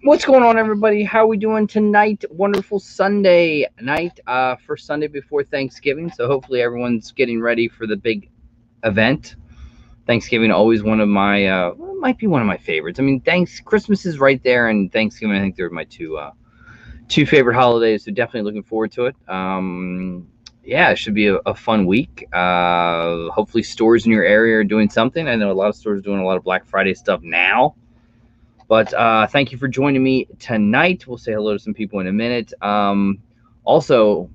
What's going on, everybody? How are we doing tonight? Wonderful Sunday night, first Sunday before Thanksgiving. So hopefully everyone's getting ready for the big event. Thanksgiving, always one of my, might be one of my favorites. I mean, Christmas is right there, and Thanksgiving, I think they're my two favorite holidays. So definitely looking forward to it. Yeah, it should be a fun week. Hopefully stores in your area are doing something. I know a lot of stores are doing a lot of Black Friday stuff now. But thank you for joining me tonight. We'll say hello to some people in a minute. Also,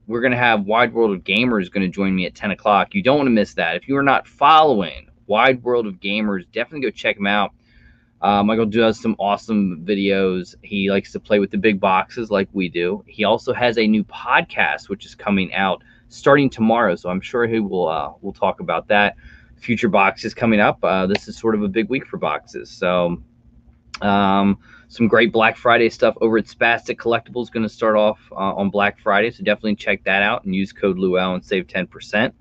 we're going to have Wide World of Gamers going to join me at 10 o'clock. You don't want to miss that. If you are not following Wide World of Gamers, definitely go check him out. Michael does some awesome videos. He likes to play with the big boxes like we do. He also has a new podcast, which is coming out starting tomorrow. So I'm sure he will we'll talk about that. Future boxes coming up. This is sort of a big week for boxes. So some great Black Friday stuff over at Spastic Collectibles going to start off on Black Friday, so definitely check that out and use code Luau and save 10%.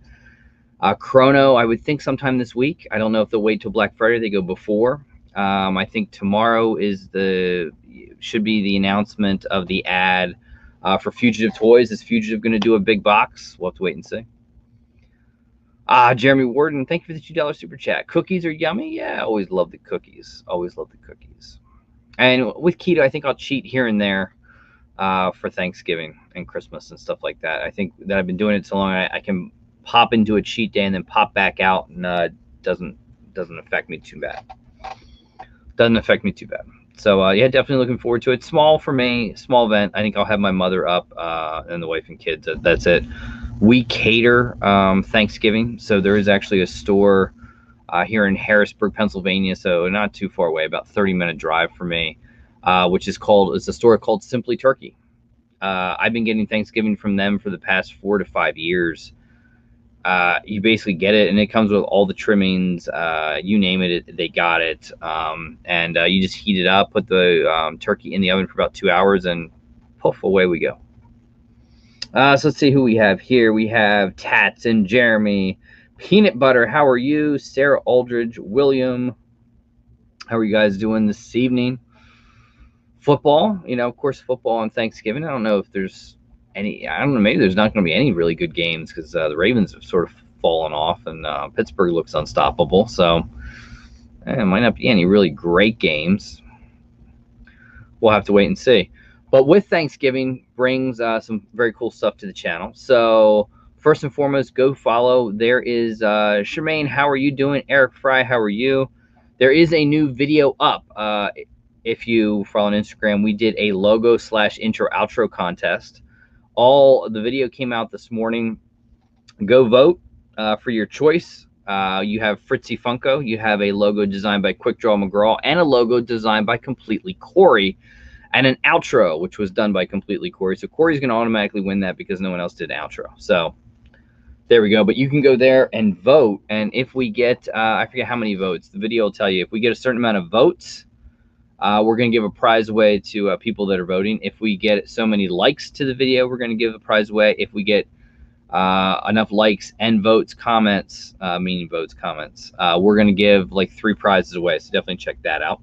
Chrono, I would think sometime this week. I don't know if they'll wait till Black Friday. They go before. I think tomorrow should be the announcement of the ad for Fugitive Toys. Is Fugitive going to do a big box? We'll have to wait and see. Jeremy Warden, thank you for the $2 super chat. Cookies are yummy. Yeah, always love the cookies. Always love the cookies. And with keto, I think I'll cheat here and there for Thanksgiving and Christmas and stuff like that. I think that I've been doing it so long, I can pop into a cheat day and then pop back out, and doesn't affect me too bad. Doesn't affect me too bad. So yeah, definitely looking forward to it. Small for me, small event. I think I'll have my mother up and the wife and kids. That's it. We cater Thanksgiving, so there is actually a store here in Harrisburg, Pennsylvania, so not too far away, about 30-minute drive for me, which is it's a store called Simply Turkey. I've been getting Thanksgiving from them for the past 4 to 5 years. You basically get it, and it comes with all the trimmings. You name it, they got it. And you just heat it up, put the turkey in the oven for about 2 hours, and poof, away we go. So let's see who we have here. We have Tats and Jeremy. Peanut Butter, how are you? Sarah Aldridge, William, how are you guys doing this evening? Football, of course, football on Thanksgiving. I don't know if there's any, I don't know, maybe there's not going to be any really good games because the Ravens have sort of fallen off, and Pittsburgh looks unstoppable. So it might not be any really great games. We'll have to wait and see. But with Thanksgiving brings some very cool stuff to the channel. So first and foremost, go follow. There is Charmaine, how are you doing? Eric Fry, how are you? There is a new video up. If you follow on Instagram, we did a logo/intro outro contest. The video came out this morning. Go vote for your choice. You have Fritzy Funko. You have a logo designed by Quick Draw McGraw and a logo designed by Completely Corey, and an outro, which was done by Completely Corey. So Corey's going to automatically win that because no one else did an outro. So there we go. But you can go there and vote. And if we get, I forget how many votes, the video will tell you. If we get a certain amount of votes, we're going to give a prize away to people that are voting. If we get so many likes to the video, we're going to give a prize away. If we get enough likes and votes, comments, meaning votes, comments, we're going to give like 3 prizes away. So definitely check that out.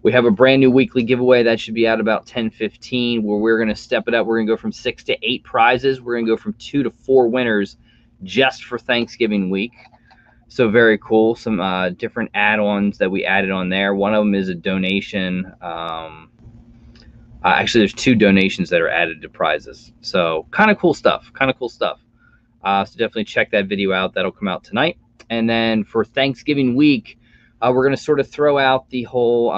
We have a brand new weekly giveaway that should be out about 10:15, where we're going to step it up. We're going to go from 6 to 8 prizes. We're going to go from 2 to 4 winners just for Thanksgiving week. So very cool. Some different add-ons that we added on there. One of them is a donation. Actually, there's 2 donations that are added to prizes. So kind of cool stuff. So definitely check that video out. That'll come out tonight. And then for Thanksgiving week, we're going to sort of throw out the whole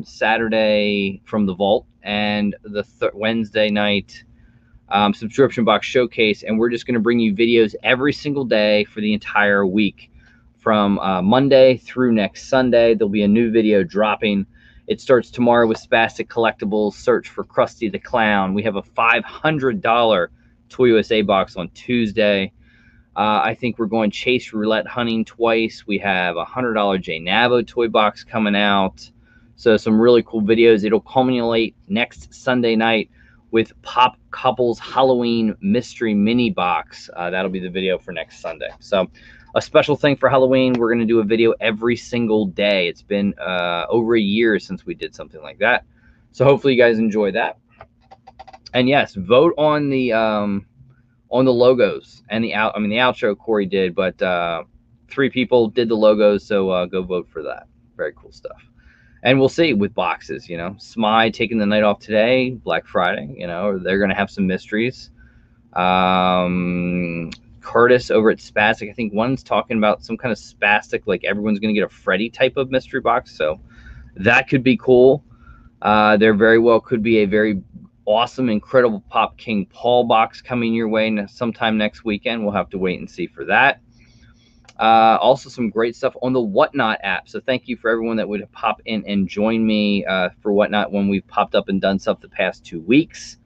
Saturday from the vault and the Wednesday night subscription box showcase, and we're just going to bring you videos every single day for the entire week from Monday through next Sunday. There'll be a new video dropping. It starts tomorrow with Spastic Collectibles. Search for Krusty the Clown. We have a $500 Toy USA box on Tuesday. I think we're going Chase Roulette hunting twice. We have a $100 J Navo toy box coming out. So some really cool videos. It'll culminate next Sunday night with Pop Couples Halloween Mystery Mini Box. That'll be the video for next Sunday. So a special thing for Halloween, we're going to do a video every single day. It's been over a year since we did something like that. So hopefully you guys enjoy that. And yes, vote on the logos and the outro Corey did, but 3 people did the logos, so go vote for that. Very cool stuff. And we'll see with boxes, you know, Smy taking the night off today, Black Friday, you know, they're going to have some mysteries. Curtis over at Spastic, I think one's talking about some kind of spastic, like everyone's going to get a Freddy type of mystery box. So that could be cool. There very well could be a very awesome, incredible Pop King Paul box coming your way sometime next weekend. We'll have to wait and see for that. Also some great stuff on the Whatnot app. So thank you for everyone that would pop in and join me for Whatnot when we've popped up and done stuff the past 2 weeks.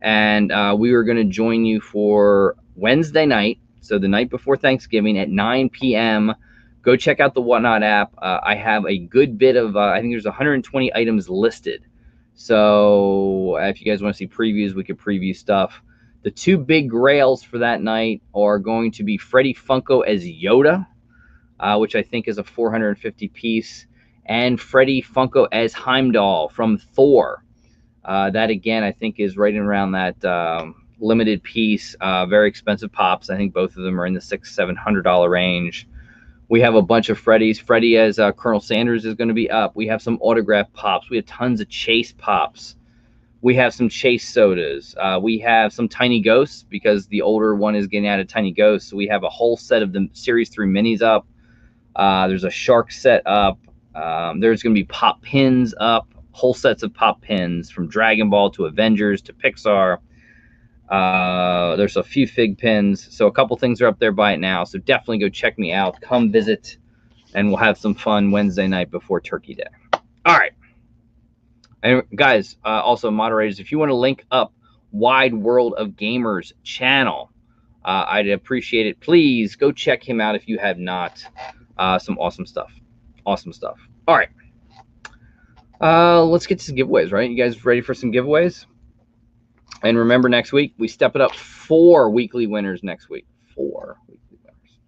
And we were going to join you for Wednesday night, so the night before Thanksgiving at 9 p.m. Go check out the Whatnot app. I have a good bit of, I think there's 120 items listed. So if you guys want to see previews, we could preview stuff. The 2 big grails for that night are going to be Freddy Funko as Yoda, which I think is a 450 piece, and Freddy Funko as Heimdall from Thor. That again, I think is right around that limited piece. Very expensive pops. I think both of them are in the $600-700 range. We have a bunch of Freddys. Freddy as Colonel Sanders is going to be up. We have some autograph pops. We have tons of Chase pops. We have some Chase sodas. We have some Tiny Ghosts because the older one is getting out of Tiny Ghosts. So we have a whole set of the Series 3 minis up. There's a Shark set up. There's going to be pop pins up. Whole sets of pop pins from Dragon Ball to Avengers to Pixar. There's a few fig pins. So a couple things are up there by it now. So definitely go check me out. Come visit, and we'll have some fun Wednesday night before Turkey Day. All right. And guys, also moderators, if you want to link up Wide World of Gamers channel, I'd appreciate it. Please go check him out if you have not. Some awesome stuff. Awesome stuff. All right. Let's get to some giveaways, right? You guys ready for some giveaways? And remember, next week, we step it up 4 weekly winners next week. 4 weekly winners.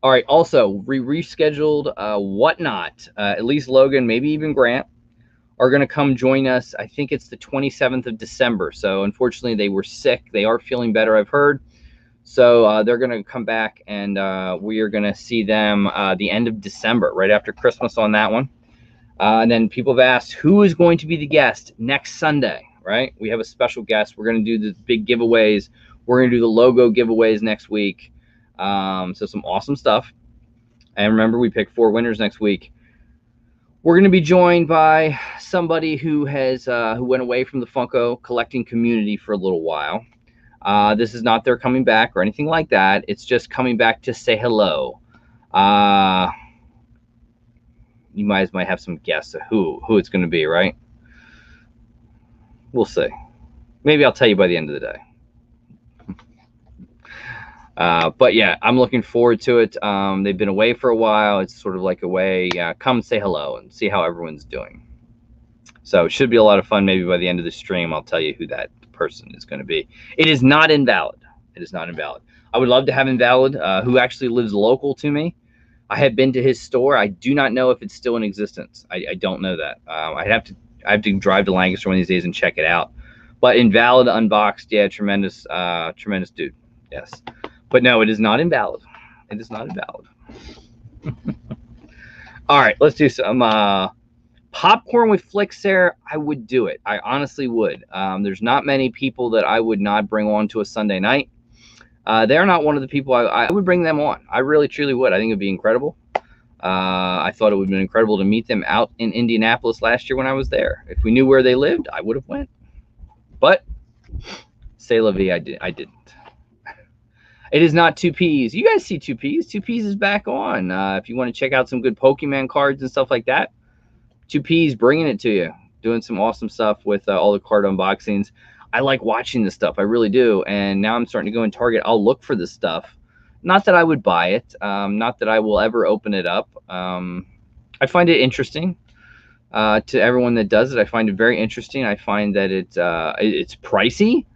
All right. Also, we rescheduled Whatnot. At least Logan, maybe even Grant, are going to come join us. I think it's the 27th of December. So, unfortunately, they were sick. They are feeling better, I've heard. So, they're going to come back, and we are going to see them the end of December, right after Christmas on that one. And then people have asked, who is going to be the guest next Sunday, right? We have a special guest. We're going to do the big giveaways. We're going to do the logo giveaways next week. So some awesome stuff. And remember, we picked 4 winners next week. We're going to be joined by somebody who has who went away from the Funko collecting community for a little while. This is not their coming back or anything like that. It's just coming back to say hello. You guys might have some guess of who it's going to be, right? We'll see. Maybe I'll tell you by the end of the day. But yeah, I'm looking forward to it. They've been away for a while. It's sort of like a way, come say hello and see how everyone's doing. So it should be a lot of fun. Maybe by the end of the stream, I'll tell you who that person is going to be. It is not invalid. It is not invalid. I would love to have Invalid, who actually lives local to me. I have been to his store. I do not know if it's still in existence. I don't know that. I have to drive to Lancaster one of these days and check it out. But Invalid Unboxed, yeah, tremendous, tremendous dude. Yes, but no, it is not invalid. It is not invalid. All right, let's do some popcorn with flicks there. I would do it. I honestly would. There's not many people that I would not bring on to a Sunday night. They're not one of the people I would bring them on. I really, truly would. I think it would be incredible. I thought it would have been incredible to meet them out in Indianapolis last year when I was there. If we knew where they lived, I would have went. But, c'est la vie, I didn't. It is not 2Ps. You guys see 2Ps. 2Ps is back on. If you want to check out some good Pokemon cards and stuff like that, 2Ps bringing it to you. Doing some awesome stuff with all the card unboxings. I like watching this stuff. I really do. And now I'm starting to go in Target. I'll look for this stuff. Not that I would buy it. Not that I will ever open it up. I find it interesting. To everyone that does it, I find it very interesting. I find that it's pricey.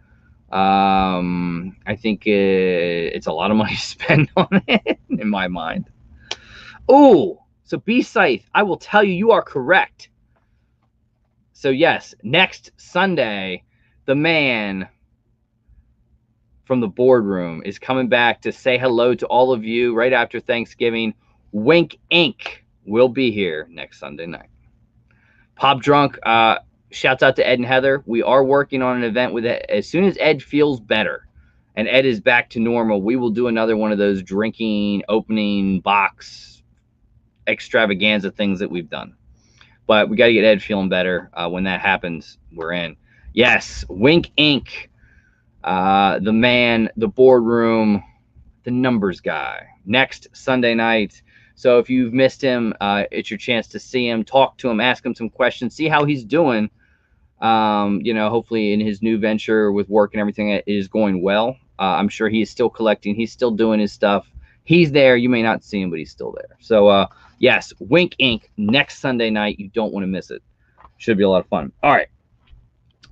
I think it's a lot of money to spend on it, in my mind. Oh, so B-Scythe, I will tell you, you are correct. So yes, next Sunday, the man from the boardroom is coming back to say hello to all of you right after Thanksgiving. Wink Inc. will be here next Sunday night. Pop Drunk, shouts out to Ed and Heather. We are working on an event with Ed. As soon as Ed feels better and Ed is back to normal, we will do another one of those drinking opening box extravaganza things that we've done. But we got to get Ed feeling better. When that happens, we're in. Yes, Wink Inc., the man, the boardroom, the numbers guy, next Sunday night. So if you've missed him, it's your chance to see him, talk to him, ask him some questions, see how he's doing. You know, hopefully in his new venture with work and everything is going well. I'm sure he is still collecting. He's still doing his stuff. He's there. You may not see him, but he's still there. So, yes, Wink Inc. next Sunday night. You don't want to miss it. Should be a lot of fun. All right.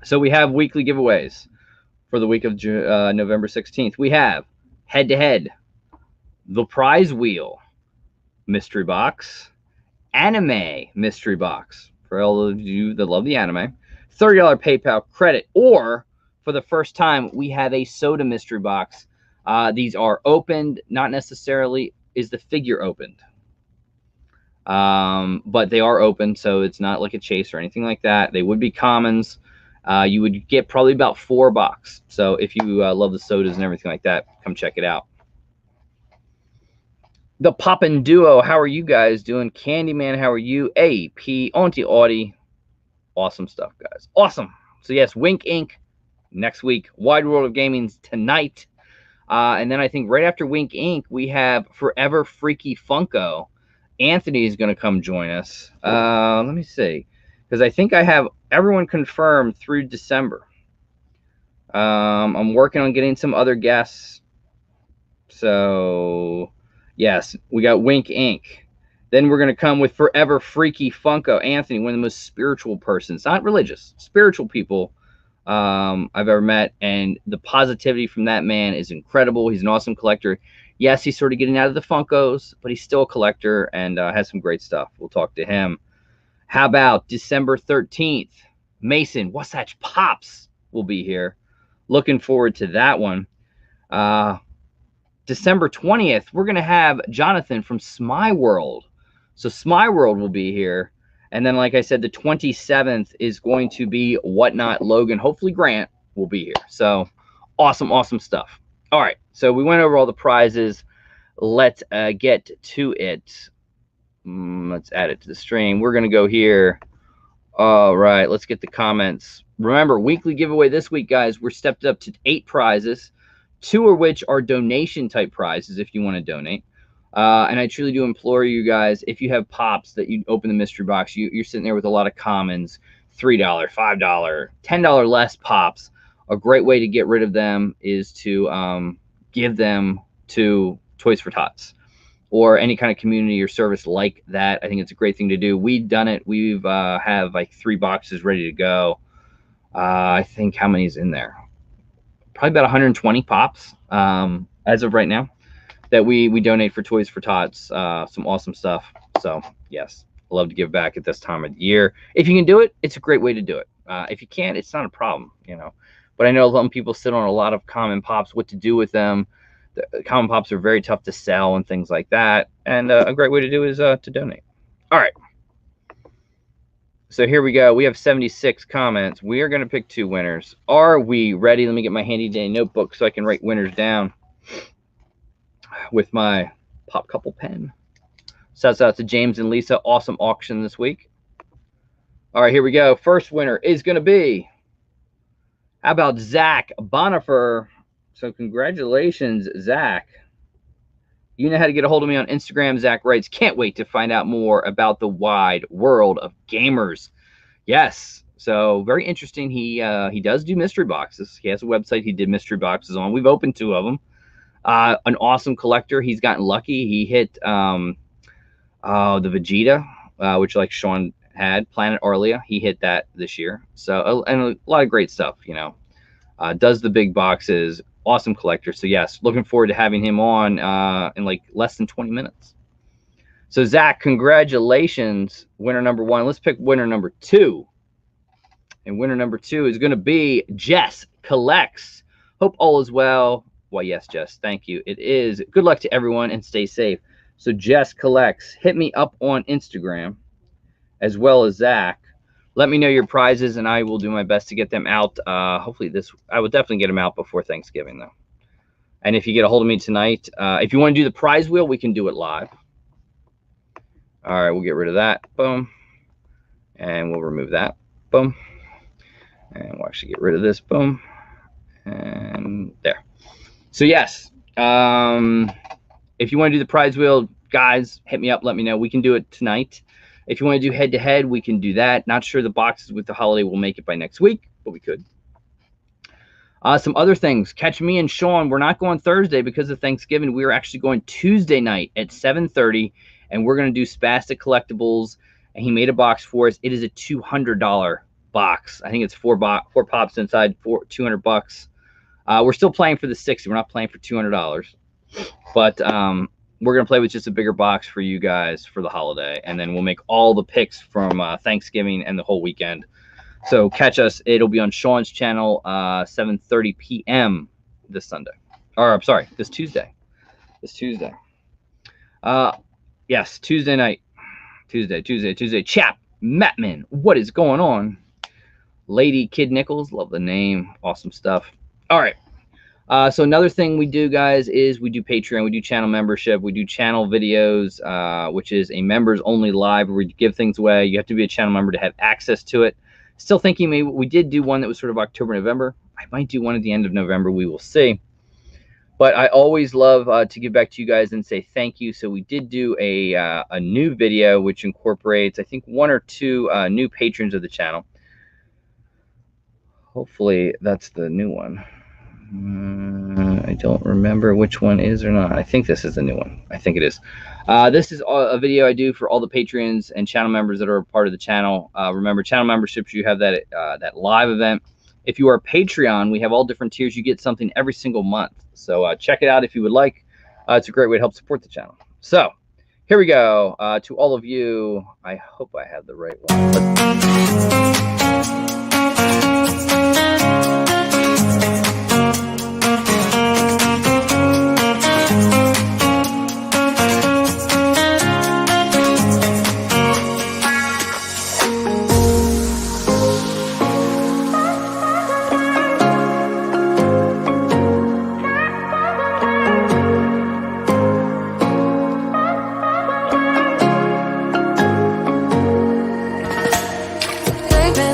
So we have weekly giveaways for the week of November 16th. We have head-to-head, the prize wheel, mystery box, anime mystery box for all of you that love the anime, $30 PayPal credit, or for the first time, we have a soda mystery box. These are opened, not necessarily is the figure opened, but they are open, so it's not like a chase or anything like that. They would be commons. You would get probably about $4. So if you love the sodas and everything like that, come check it out. The Poppin' Duo, how are you guys doing? Candyman, how are you? AP, Auntie Audie. Awesome stuff, guys. Awesome. So yes, Wink Inc. next week. Wide World of Gaming's tonight. And then I think right after Wink Inc., we have Forever Freaky Funko. Anthony is going to come join us. Let me see. Because I think I have everyone confirmed through December. I'm working on getting some other guests. So, yes, we got Wink Inc. Then we're going to come with Forever Freaky Funko. Anthony, one of the most spiritual persons, not religious, spiritual people I've ever met. And the positivity from that man is incredible. He's an awesome collector. Yes, he's sort of getting out of the Funkos, but he's still a collector and has some great stuff. We'll talk to him. How about December 13th? Mason, Wasatch Pops will be here. Looking forward to that one. December 20th, we're going to have Jonathan from Smy World. So Smy World will be here. And then, like I said, the 27th is going to be Whatnot Logan. Hopefully Grant will be here. So awesome, awesome stuff. All right, so we went over all the prizes. Let's get to it. Let's add it to the stream. We're going to go here. All right, let's get the comments. Remember, weekly giveaway this week, guys. We're stepped up to 8 prizes, 2 of which are donation-type prizes if you want to donate. And I truly do implore you guys, if you have pops that you open the mystery box, you're sitting there with a lot of commons, $3, $5, $10 less pops. A great way to get rid of them is to give them to Toys for Tots or any kind of community or service like that. I think it's a great thing to do. We've done it. We've have like 3 boxes ready to go. I think how many's in there? Probably about 120 pops as of right now that we donate for Toys for Tots. Some awesome stuff. So yes, I love to give back at this time of the year. If you can do it, it's a great way to do it. If you can't, it's not a problem, you know. But I know some people sit on a lot of common pops, what to do with them. The common pops are very tough to sell and things like that. And a great way to do is to donate. All right. So here we go. We have 76 comments. We are going to pick 2 winners. Are we ready? Let me get my handy dandy notebook so I can write winners down with my Pop Couple pen. Shouts out to James and Lisa. Awesome auction this week. All right, here we go. First winner is going to be, how about Zach Bonifer? So congratulations, Zach. You know how to get a hold of me on Instagram. Zach writes, can't wait to find out more about the wide world of gamers. Yes, so very interesting. He does do mystery boxes. He has a website he did mystery boxes on. We've opened 2 of them. An awesome collector. He's gotten lucky. He hit the Vegeta, which like Sean had, Planet Arlia. He hit that this year. So and a lot of great stuff, you know. Does the big boxes. Awesome collector. So yes, looking forward to having him on in like less than 20 minutes. So Zach, congratulations, winner number 1. Let's pick winner number 2. And winner number 2 is going to be Jess Collects. Hope all is well. Why, yes, Jess, thank you. It is. Good luck to everyone and stay safe. So Jess Collects, hit me up on Instagram as well as Zach. Let me know your prizes, and I will do my best to get them out. Hopefully I will definitely get them out before Thanksgiving, though. And if you get a hold of me tonight, if you want to do the prize wheel, we can do it live. All right, we'll get rid of that. Boom. And we'll remove that. Boom. And we'll actually get rid of this. Boom. And there. So, yes. If you want to do the prize wheel, guys, hit me up. Let me know. We can do it tonight. If you want to do head-to-head, we can do that. Not sure the boxes with the holiday will make it by next week, but we could. Some other things. Catch me and Sean. We're not going Thursday because of Thanksgiving. We are actually going Tuesday night at 7:30, and we're going to do Spastic Collectibles. And he made a box for us. It is a $200 box. I think it's four pops inside, $200. We're still playing for the 60. We're not playing for $200. But we're going to play with just a bigger box for you guys for the holiday. And then we'll make all the picks from Thanksgiving and the whole weekend. So catch us. It'll be on Sean's channel, 7:30 p.m. this Sunday. Or, I'm sorry, this Tuesday. This Tuesday. Yes, Tuesday night. Tuesday. Chap Matman, what is going on? Lady Kid Nichols, love the name. Awesome stuff. All right. So another thing we do, guys, is we do Patreon. We do channel membership. We do channel videos, which is a members only live where we give things away. You have to be a channel member to have access to it. Still thinking maybe we did do one that was sort of October, November. I might do one at the end of November. We will see. But I always love to give back to you guys and say thank you. So we did do a new video, which incorporates, I think, 1 or 2 new patrons of the channel. Hopefully that's the new one. I don't remember which one is or not. I think this is the new one. I think it is. This is a video I do for all the patrons and channel members that are a part of the channel. Remember, channel memberships, you have that that live event. If you are a Patreon, we have all different tiers. You get something every single month. So check it out if you would like. It's a great way to help support the channel. So here we go. To all of you, I hope I have the right one. Baby,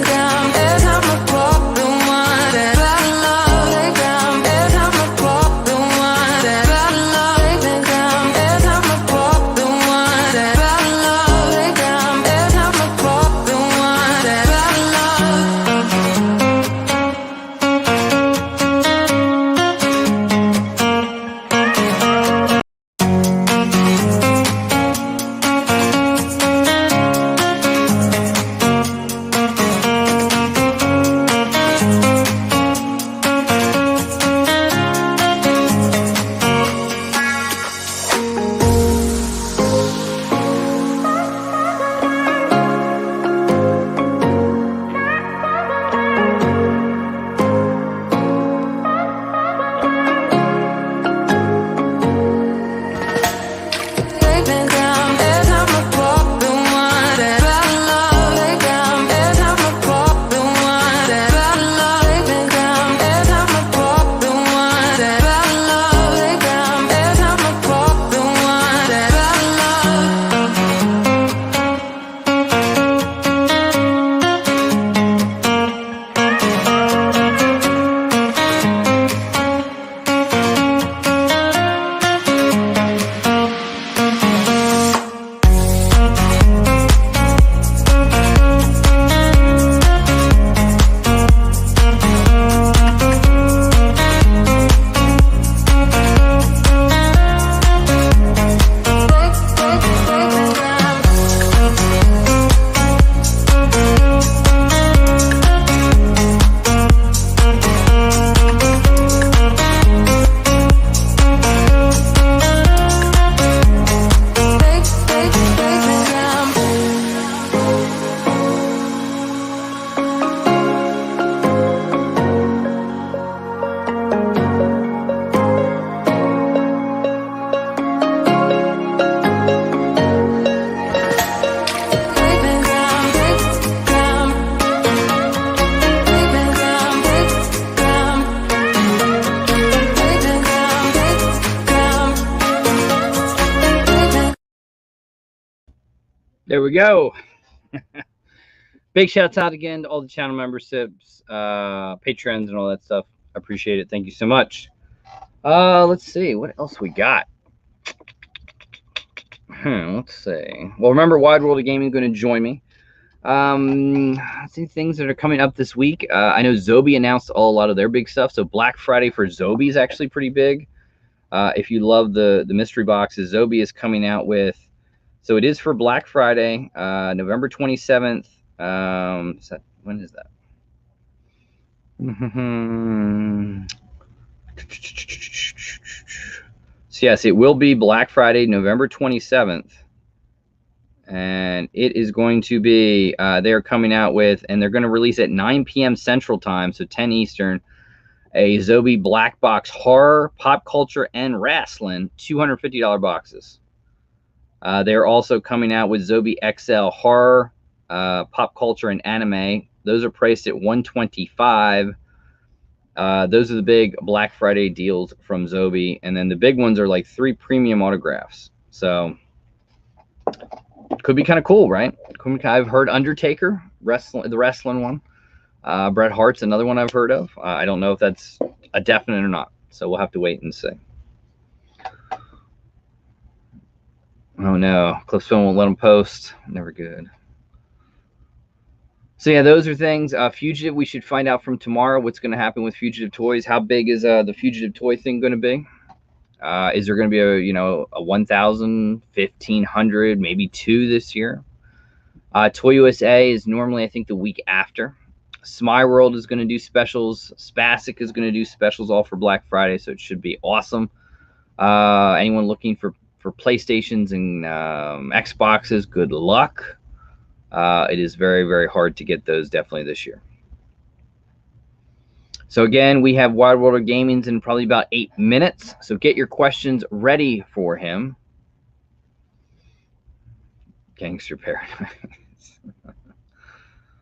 There we go. Big shouts out again to all the channel memberships, patrons, and all that stuff. I appreciate it. Thank you so much. Let's see what else we got. Let's see. Well, remember, Wide World of Gaming is going to join me. Let's see things that are coming up this week. I know Zobi announced a lot of their big stuff. So Black Friday for Zobi is actually pretty big. If you love the mystery boxes, Zobi is coming out with. So it is for Black Friday, November 27th. When is that? So yes, it will be Black Friday, November 27th. And it is going to be, they're coming out with, and they're going to release at 9 p.m. Central Time, so 10 Eastern, a Zobi Black Box Horror, Pop Culture, and Wrestling $250 boxes. They're also coming out with Zobi XL Horror, Pop Culture, and Anime. Those are priced at $125. Those are the big Black Friday deals from Zobi. And then the big ones are like 3 premium autographs. So could be kind of cool, right? I've heard Undertaker, the wrestling one. Bret Hart's another one I've heard of. I don't know if that's a definite or not. So we'll have to wait and see. Oh no, Cliffstone won't let them post. Never good. So yeah, those are things. Fugitive, we should find out from tomorrow what's going to happen with Fugitive Toys. How big is the Fugitive Toy thing going to be? Is there going to be a 1,000, 1,500, maybe 2 this year? Toy USA is normally, I think, the week after. Smy World is going to do specials. Spasic is going to do specials all for Black Friday, so it should be awesome. Anyone looking for PlayStations and Xboxes, good luck. It is very, very hard to get those definitely this year. So again, we have Wide World of Gaming in probably about 8 minutes. So get your questions ready for him. Gangster Paradise.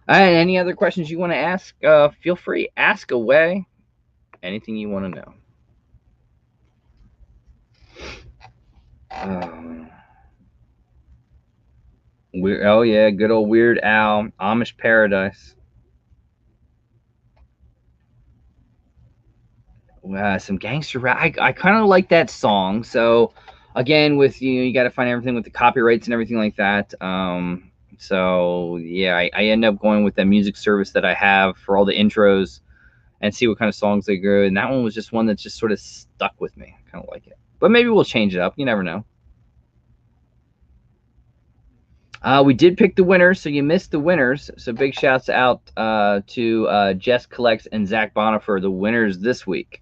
And any other questions you want to ask, feel free. Ask away. Anything you want to know. Oh yeah, good old Weird Al, Amish Paradise. Some gangster rap. I kind of like that song. So again, with you got to find everything with the copyrights and everything like that. So yeah, I end up going with that music service that I have for all the intros and see what kind of songs they go. And that one was just one that just sort of stuck with me. I kind of like it. But maybe we'll change it up. You never know. We did pick the winners, so you missed the winners. So big shouts out to Jess Collects and Zach Bonifer, the winners this week.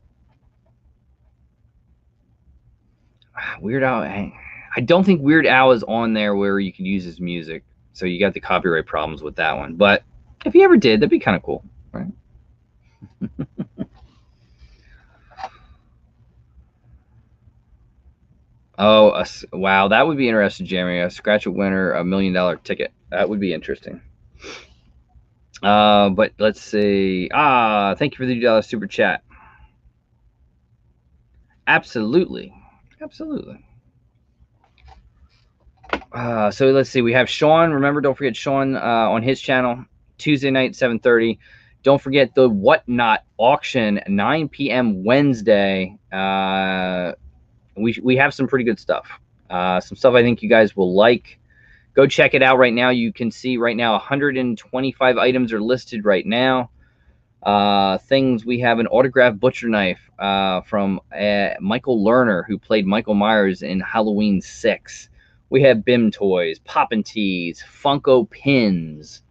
Weird Al, I don't think Weird Al is on there where you can use his music. So you got the copyright problems with that one. But if he ever did, that'd be kind of cool, right? Oh, wow, that would be interesting, Jeremy. Scratch a winner, $1 million ticket. That would be interesting. But let's see. Thank you for the $2 super chat. Absolutely. Absolutely. So let's see. We have Sean. Remember, don't forget Sean on his channel, Tuesday night, 7:30. Don't forget the Whatnot auction, 9 p.m. Wednesday. We have some pretty good stuff. Some stuff I think you guys will like. Go check it out right now. You can see right now 125 items are listed right now. Things, we have an autographed butcher knife from Michael Lerner, who played Michael Myers in Halloween 6. We have BIM toys, Poppin' Tees, Funko pins.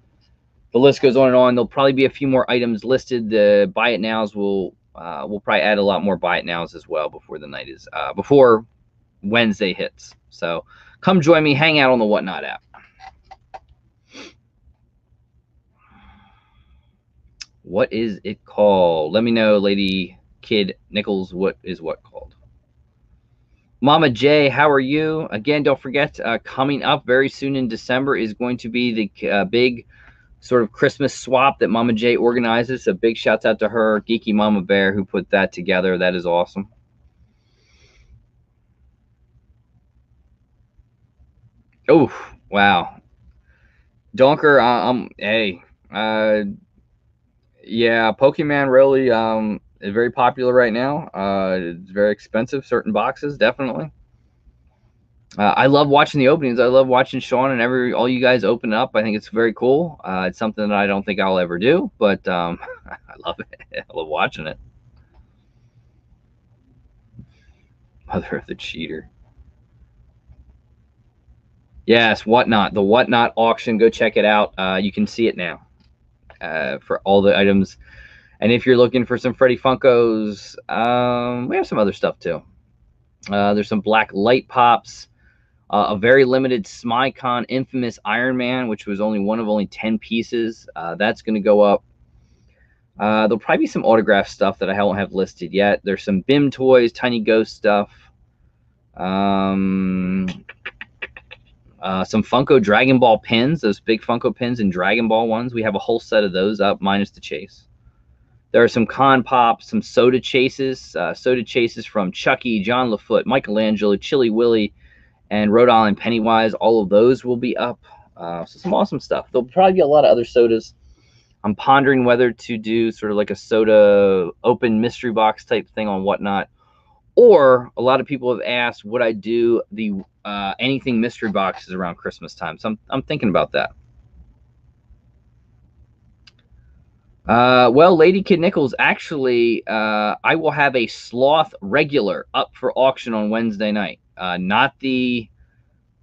The list goes on and on. There'll probably be a few more items listed. The buy it nows will we'll probably add a lot more buy it nows as well before the night is before Wednesday hits. So come join me, hang out on the Whatnot app. What is it called? Let me know, Lady Kid Nichols. What is what called? Mama J, how are you? Again, don't forget, coming up very soon in December is going to be the big sort of Christmas swap that Mama J organizes. So big shouts out to her, Geeky Mama Bear, who put that together. That is awesome. Oh, wow. Donker, hey, yeah, Pokemon really is very popular right now. It's very expensive. Certain boxes, definitely. I love watching the openings. I love watching Sean and all you guys open up. I think it's very cool. It's something that I don't think I'll ever do, but I love it. I love watching it. Mother of the cheater. Yes, Whatnot. The Whatnot auction. Go check it out. You can see it now for all the items. And if you're looking for some Freddy Funkos, we have some other stuff too. There's some black light pops. A very limited Smycon Infamous Iron Man, which was only one of only 10 pieces. That's going to go up. There'll probably be some autograph stuff that I don't have listed yet. There's some BIM toys, Tiny Ghost stuff. Some Funko Dragon Ball pins, those big Funko pins and Dragon Ball ones. We have a whole set of those up, minus the chase. There are some Con Pops, some Soda Chases from Chucky, John LaFoot, Michelangelo, Chili Willy, and Rhode Island Pennywise. All of those will be up. So some awesome stuff. There'll probably be a lot of other sodas. I'm pondering whether to do sort of like a soda open mystery box type thing on Whatnot. Or a lot of people have asked, would I do the anything mystery boxes around Christmas time? So I'm thinking about that. Well, Lady Kid Nichols, actually, I will have a Sloth regular up for auction on Wednesday night. Not the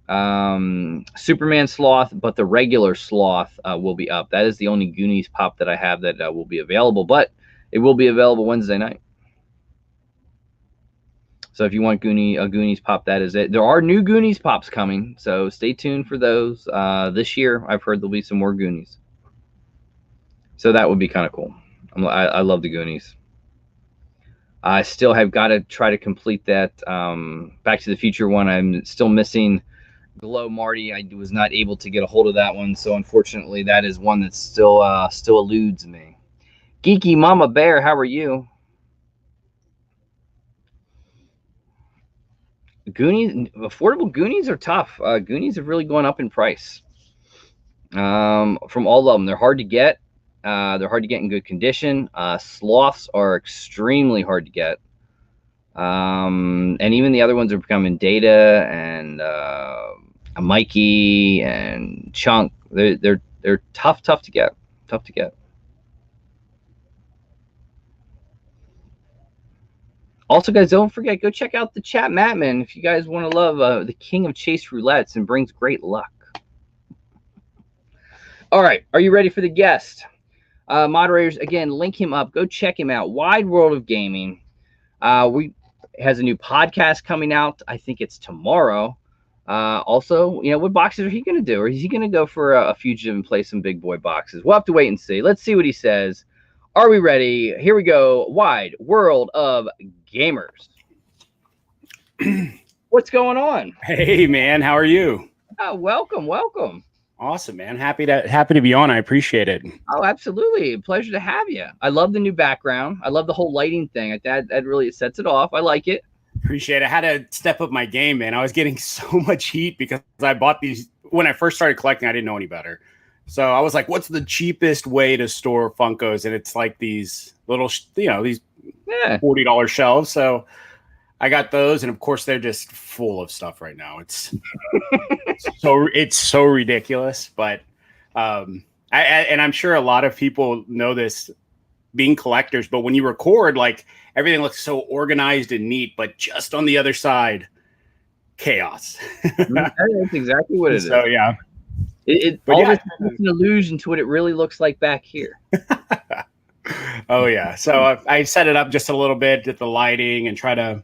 Superman Sloth, but the regular Sloth will be up. That is the only Goonies pop that I have that will be available, but it will be available Wednesday night. So if you want a Goonies pop, that is it. There are new Goonies pops coming, so stay tuned for those. This year, I've heard there'll be some more Goonies. So that would be kind of cool. I love the Goonies. I still have got to try to complete that Back to the Future one. I'm still missing Glow Marty. I was not able to get a hold of that one, so unfortunately, that is one that still eludes me. Geeky Mama Bear, how are you? Goonies, affordable Goonies are tough. Goonies have really gone up in price. From all of them, they're hard to get. They're hard to get in good condition. Sloths are extremely hard to get. And even the other ones are becoming Data and a Mikey and Chunk. They're tough to get. Tough to get. Also, guys, don't forget, go check out the chat Matman if you guys want to love the king of chase roulettes and brings great luck. All right, are you ready for the guest? Moderators, again, link him up. Go check him out. Wide World of Gaming. We has a new podcast coming out. I think it's tomorrow. Also, what boxes are he going to do? Or is he going to go for a fugitive and play some big boy boxes? We'll have to wait and see. Let's see what he says. Are we ready? Here we go. Wide World of Gamers. What's going on? Hey, man. How are you? Welcome. Awesome, man. Happy to be on. I appreciate it. Oh, absolutely. Pleasure to have you. I love the new background. I love the whole lighting thing. That really sets it off. I like it. Appreciate it. I had to step up my game, man. I was getting so much heat because I bought these when I first started collecting. I didn't know any better. So I was like, what's the cheapest way to store Funkos? And it's like these little, these $40 shelves. So I got those. And of course, they're just full of stuff right now. It's so ridiculous. But and I'm sure a lot of people know this being collectors. But when you record, like everything looks so organized and neat. But just on the other side, chaos. That's exactly what it is. So, yeah. It's an illusion to what it really looks like back here. Oh, yeah. So I set it up just a little bit, get the lighting, and try to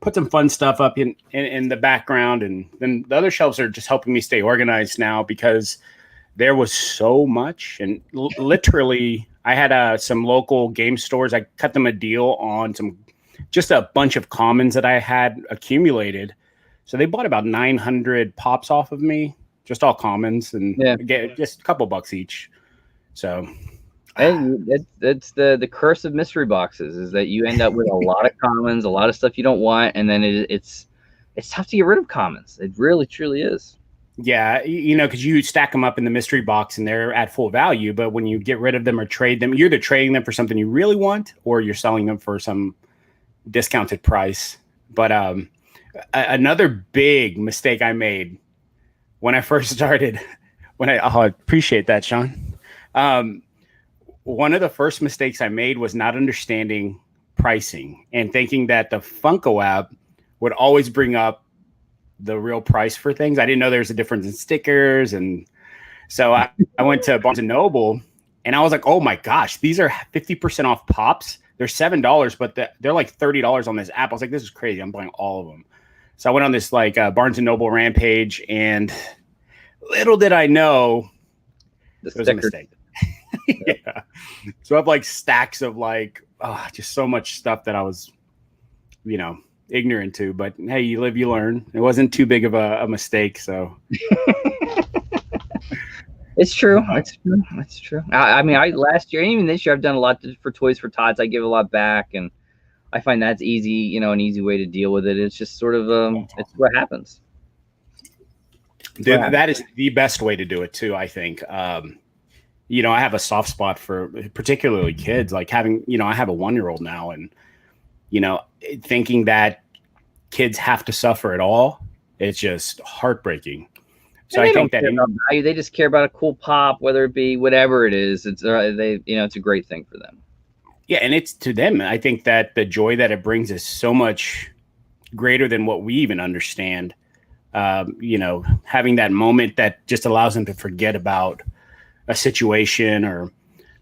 put some fun stuff up in the background. And then the other shelves are just helping me stay organized now because there was so much. And literally, I had some local game stores. I cut them a deal on just a bunch of commons that I had accumulated. So they bought about 900 pops off of me. Just all commons and get just a couple bucks each. So, and it's the curse of mystery boxes is that you end up with a lot of commons, a lot of stuff you don't want, and then it's tough to get rid of commons. It really truly is. Yeah, because you stack them up in the mystery box and they're at full value. But when you get rid of them or trade them, you're either trading them for something you really want or you're selling them for some discounted price. But another big mistake I made when I first started, I appreciate that, Sean. One of the first mistakes I made was not understanding pricing and thinking that the Funko app would always bring up the real price for things. I didn't know there was a difference in stickers. And so I went to Barnes and Noble and I was like, oh my gosh, these are 50% off pops. They're $7, but they're like $30 on this app. I was like, this is crazy. I'm buying all of them. So I went on this like Barnes and Noble rampage, and little did I know it was a mistake. Yeah. So I have like stacks of like, just so much stuff that I was, ignorant to. But hey, you live, you learn. It wasn't too big of a mistake. So it's true. It's true. I mean, last year, and even this year, I've done a lot for Toys for Tots. I give a lot back, and I find that's easy, an easy way to deal with it. It's just sort of, it's what happens. That is the best way to do it too, I think. I have a soft spot for particularly kids, like having, I have a 1-year-old now, and, thinking that kids have to suffer at all, it's just heartbreaking. So I think that value, they just care about a cool pop, whether it be whatever it is. It's it's a great thing for them. Yeah, and it's to them. I think that the joy that it brings is so much greater than what we even understand. Having that moment that just allows them to forget about a situation or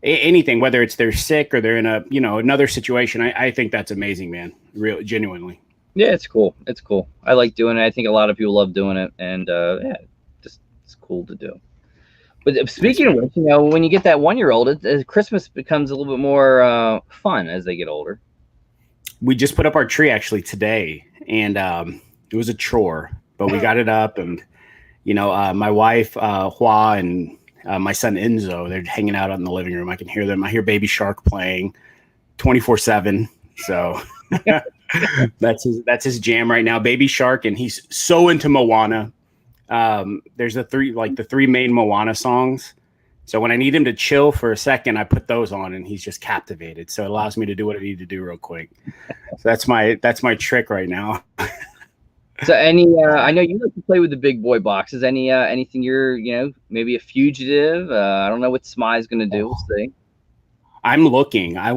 anything, whether it's they're sick or they're in a another situation. I think that's amazing, man. Really, genuinely. Yeah, it's cool. It's cool. I like doing it. I think a lot of people love doing it, and just it's cool to do. But speaking of which, when you get that 1-year-old, Christmas becomes a little bit more fun as they get older. We just put up our tree actually today, and it was a chore, but we got it up. And my wife Hua and my son Enzo, they're hanging out in the living room. I can hear them. I hear Baby Shark playing 24/7. So that's his jam right now, Baby Shark, and he's so into Moana. There's the three main Moana songs. So when I need him to chill for a second, I put those on, and he's just captivated. So it allows me to do what I need to do real quick. So that's my trick right now. So I know you like to play with the big boy boxes. Anything you're, maybe a fugitive? I don't know what Smy's going to do. We'll see. I'm looking. I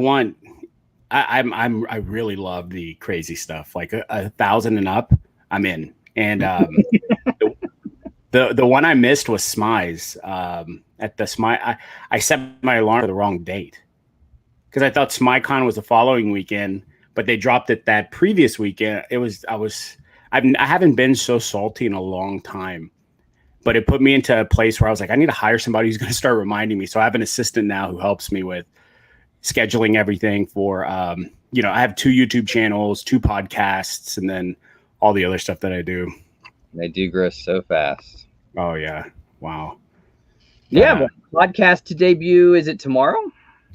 really love the crazy stuff, like 1,000 and up. I'm in. And the one I missed was Smy's. At the Smy, I set my alarm for the wrong date because I thought SmyCon was the following weekend, but they dropped it that previous weekend. I haven't been so salty in a long time, but it put me into a place where I was like, I need to hire somebody who's going to start reminding me. So I have an assistant now who helps me with scheduling everything for, I have 2 YouTube channels, 2 podcasts, and then all the other stuff that I do. They do grow so fast. Oh yeah. Wow. Yeah. But podcast to debut. Is it tomorrow?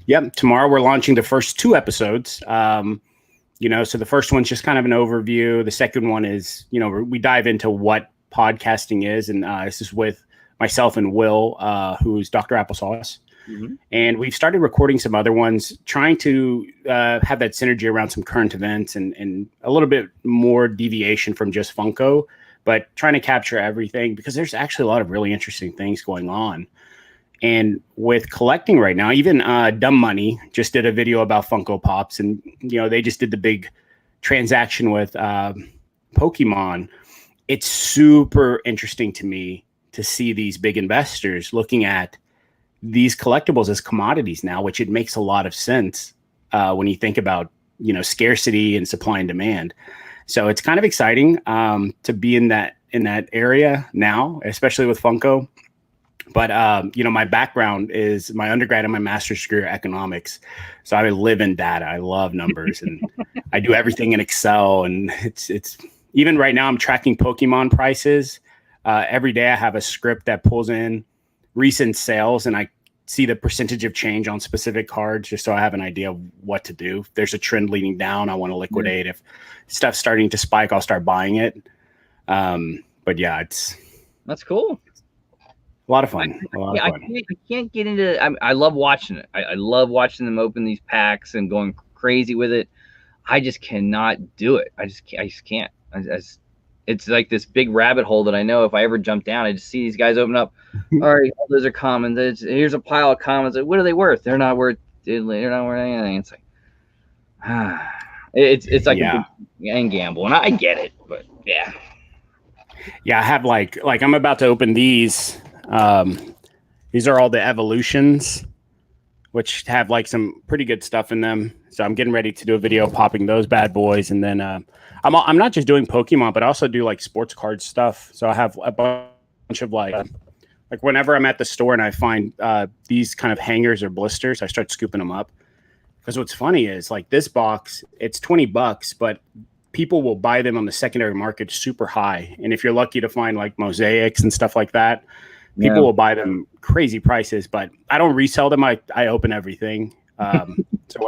Yep. Tomorrow we're launching the first 2 episodes. So the first one's just kind of an overview. The second one is, we dive into what podcasting is. And this is with myself and Will, who's Dr. Applesauce. Mm-hmm. And we've started recording some other ones, trying to have that synergy around some current events and a little bit more deviation from just Funko, but trying to capture everything because there's actually a lot of really interesting things going on. And with collecting right now, even Dumb Money just did a video about Funko Pops, and they just did the big transaction with Pokemon. It's super interesting to me to see these big investors looking at these collectibles as commodities now, which it makes a lot of sense when you think about scarcity and supply and demand. So it's kind of exciting to be in that area now, especially with Funko. But, my background is my undergrad and my master's degree are economics. So I live in data. I love numbers and I do everything in Excel. And it's even right now I'm tracking Pokemon prices. Every day I have a script that pulls in recent sales and I see the percentage of change on specific cards just so I have an idea of what to do. If there's a trend leading down, I want to liquidate. If stuff's starting to spike, I'll start buying it. But yeah, it's That's cool. A lot of fun. I can't get into. I love watching it. I love watching them open these packs and going crazy with it. I just cannot do it. I just can't. It's like this big rabbit hole that I know if I ever jump down, I just see these guys open up. All right, those are commons. Here's a pile of commons. What are they worth? They're not worth anything. It's like, it's like a big gamble, and I get it, but yeah. Yeah, I have like I'm about to open these. These are all the evolutions, which have like some pretty good stuff in them. So I'm getting ready to do a video popping those bad boys, and then I'm not just doing Pokemon, but I also do like sports card stuff. So I have a bunch of like whenever I'm at the store and I find these kind of hangers or blisters, I start scooping them up. Because what's funny is like this box, it's $20, but people will buy them on the secondary market super high. And if you're lucky to find like mosaics and stuff like that, people will buy them crazy prices. But I don't resell them. I open everything. So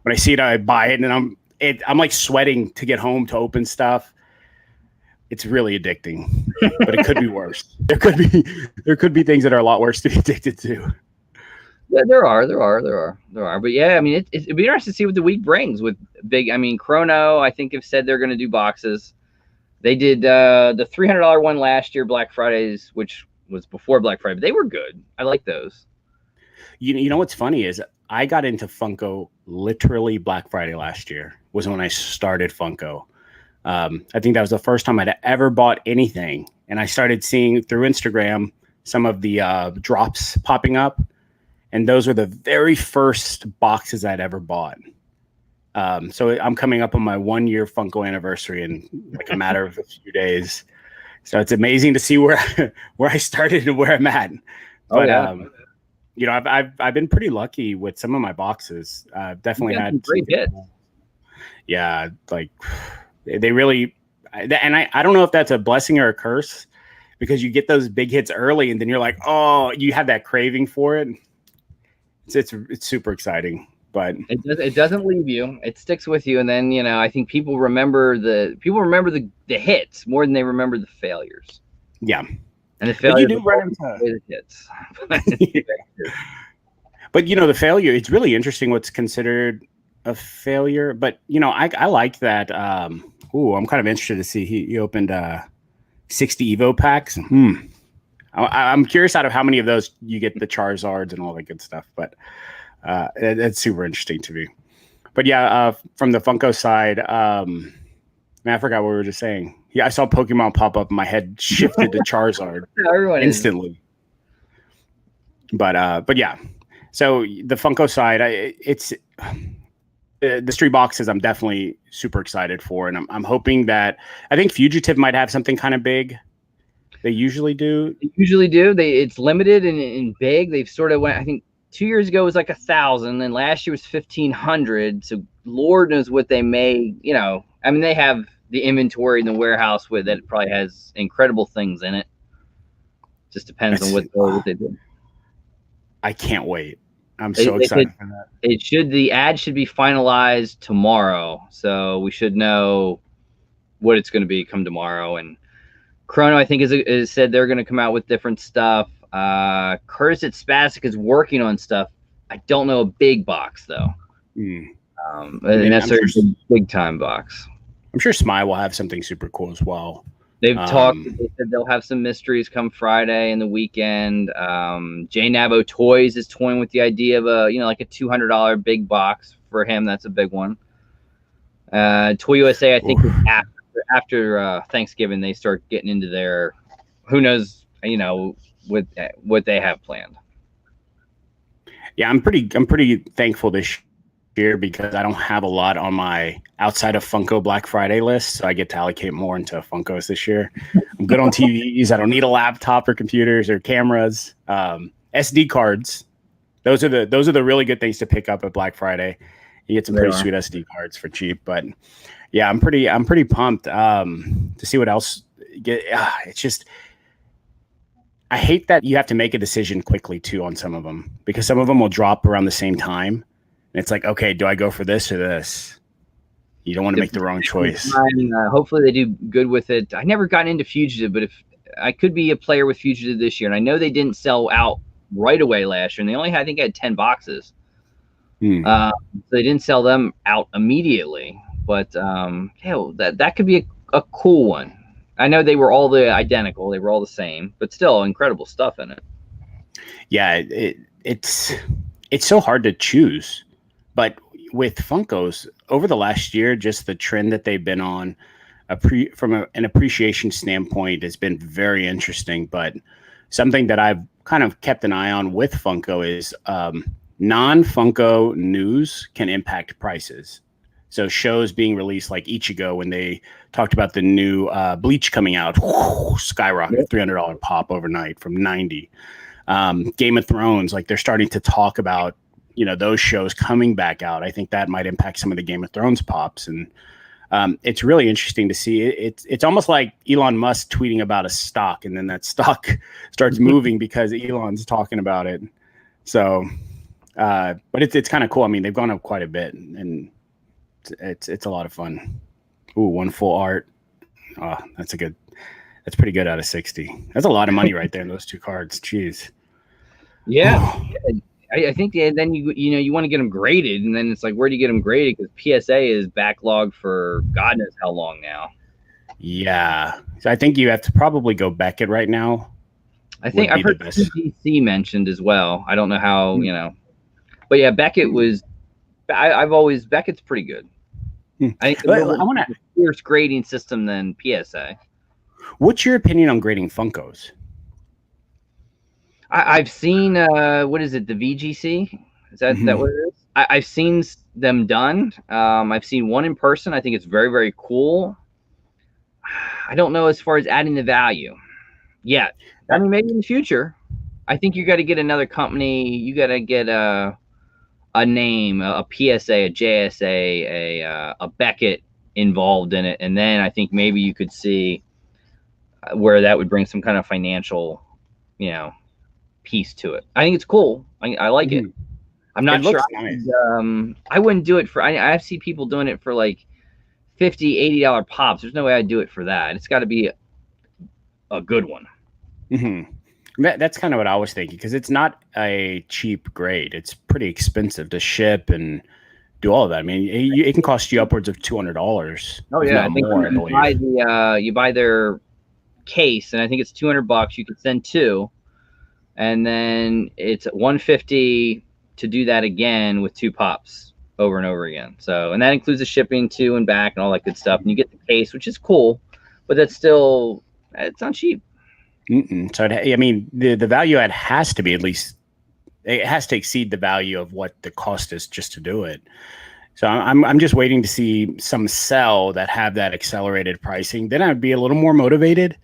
when I see it, I buy it, and I'm like sweating to get home to open stuff. It's really addicting, but it could be worse. There could be things that are a lot worse to be addicted to. Yeah, there are. But yeah, I mean, it'd be interesting to see what the week brings with big. I mean, Chrono, I think have said they're going to do boxes. They did the $300 one last year, Black Fridays, which was before Black Friday, but they were good. I like those. You know what's funny is I got into Funko literally Black Friday last year was when I started Funko. I think that was the first time I'd ever bought anything. And I started seeing through Instagram some of the drops popping up. And those were the very first boxes I'd ever bought. So I'm coming up on my 1 year Funko anniversary in like a matter of a few days. So it's amazing to see where I started and where I'm at. But you know, I've been pretty lucky with some of my boxes. I've definitely had great hits. Yeah, like they really, and I don't know if that's a blessing or a curse, because you get those big hits early and then you're like, oh, you have that craving for it. It's super exciting, but it doesn't leave you. It sticks with you, and then I think people remember the hits more than they remember the failures. Yeah, and the failures you do run into the hits. But the failure. It's really interesting what's considered a failure. But I like that. I'm kind of interested to see he opened 60 Evo packs. I'm curious out of how many of those you get the Charizards and all that good stuff, but it's super interesting to me. But yeah, from the Funko side, man, I forgot what we were just saying. Yeah, I saw Pokemon pop up, and my head shifted to Charizard instantly. But yeah, so the Funko side, it's the street boxes. I'm definitely super excited for, and I'm hoping that I think Fugitive might have something kind of big. They usually do. It's limited and big. They've sort of went. I think 2 years ago was like 1,000, then last year was 1,500. So Lord knows what they may. I mean, they have the inventory in the warehouse with that. It probably has incredible things in it. Just depends on what they do. I can't wait. I'm so excited for that. The ad should be finalized tomorrow, so we should know what it's going to be come tomorrow. And Chrono, I think, is said they're going to come out with different stuff. Curtis at Spastic is working on stuff. I don't know a big box though. And that's a big time box. I'm sure Smile will have something super cool as well. They've talked. They said they'll have some mysteries come Friday and the weekend. Jay Navo Toys is toying with the idea of like a $200 big box for him. That's a big one. Toy USA, I think, is after Thanksgiving they start getting into their, who knows, what they have planned. Yeah, I'm pretty thankful this year because I don't have a lot on my outside of Funko Black Friday list, so I get to allocate more into Funkos this year. I'm good on TVs. I don't need a laptop or computers or cameras. SD cards. Those are the really good things to pick up at Black Friday. You get some pretty sweet SD cards for cheap, but yeah, I'm pretty pumped to see what else get. It's just, I hate that you have to make a decision quickly too on some of them, because some of them will drop around the same time, and it's like, okay, do I go for this or this? You don't want to make the wrong choice. Hopefully they do good with it. I never got into Fugitive, but if I could be a player with Fugitive this year, and I know they didn't sell out right away last year, and they only had, I think, had 10 boxes. So they didn't sell them out immediately, but that could be a cool one. I know they were all identical, they were all the same, but still incredible stuff in it. Yeah, it's so hard to choose, but with Funkos over the last year, just the trend that they've been on, from an appreciation standpoint, has been very interesting. But something that I've kind of kept an eye on with Funko is non-Funko news can impact prices. So shows being released like Ichigo, when they talked about the new Bleach coming out, skyrocket, $300 pop overnight from 90. Game of Thrones, like they're starting to talk about, those shows coming back out. I think that might impact some of the Game of Thrones pops. And it's really interesting to see. It's almost like Elon Musk tweeting about a stock, and then that stock starts moving because Elon's talking about it. So, but it's kind of cool. I mean, they've gone up quite a bit, and it's a lot of fun. Ooh, one full art. Oh, that's pretty good out of 60. That's a lot of money right there in those two cards. Jeez. Yeah. I think then you want to get them graded, and then it's like, where do you get them graded? Because PSA is backlogged for God knows how long now. Yeah. So I think you have to probably go Beckett right now. I think I've heard CGC mentioned as well. I don't know how, but yeah, Beckett was. Beckett's pretty good. I think I want a fierce grading system than PSA. What's your opinion on grading Funkos? I've seen what is it, the VGC? Is that what it is? I've seen them done. I've seen one in person. I think it's very, very cool. I don't know as far as adding the value. Yeah, I mean, maybe in the future. I think you got to get another company. You got to get a name, a PSA, a JSA, a Beckett involved in it, and then I think maybe you could see where that would bring some kind of financial, piece to it. I think it's cool. I like it. I'm not sure. Nice. I wouldn't do it for. I see people doing it for like $50, $80 pops. There's no way I'd do it for that. It's got to be a good one. That's kind of what I was thinking, because it's not a cheap grade. It's pretty expensive to ship and do all of that. I mean, it can cost you upwards of $200. Oh yeah, I think you buy their case, and I think it's $200. You could send two, and then it's $150 to do that again with two pops over and over again. So, and that includes the shipping to and back and all that good stuff. And you get the case, which is cool, but that's still, it's not cheap. So, I mean, the value add has to be, at least it has to exceed the value of what the cost is just to do it. So I'm just waiting to see some sell that have that accelerated pricing. Then I'd be a little more motivated.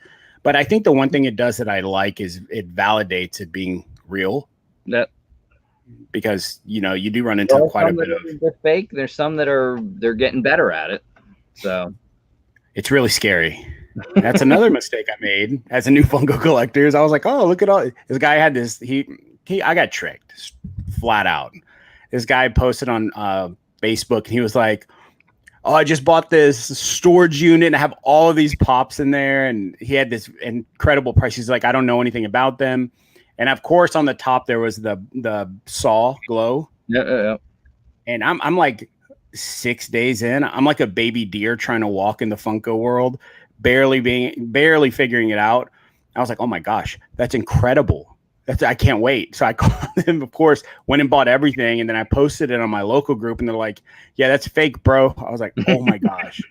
But I think the one thing it does that I like is it validates it being real. That, because you do run into quite a bit of fake. There's some that they're getting better at it. So it's really scary. That's another mistake I made as a new Funko collector. Is I was like, oh, look at all this guy had this. I got tricked flat out. This guy posted on Facebook, and he was like, oh, I just bought this storage unit and I have all of these pops in there. And he had this incredible price. He's like, I don't know anything about them. And of course, on the top, there was the Saw glow. Yeah. And I'm like 6 days in. I'm like a baby deer trying to walk in the Funko world, barely figuring it out. I was like, oh my gosh, that's incredible. I can't wait. So I called him, of course, went and bought everything. And then I posted it on my local group, and they're like, yeah, that's fake, bro. I was like, oh my gosh.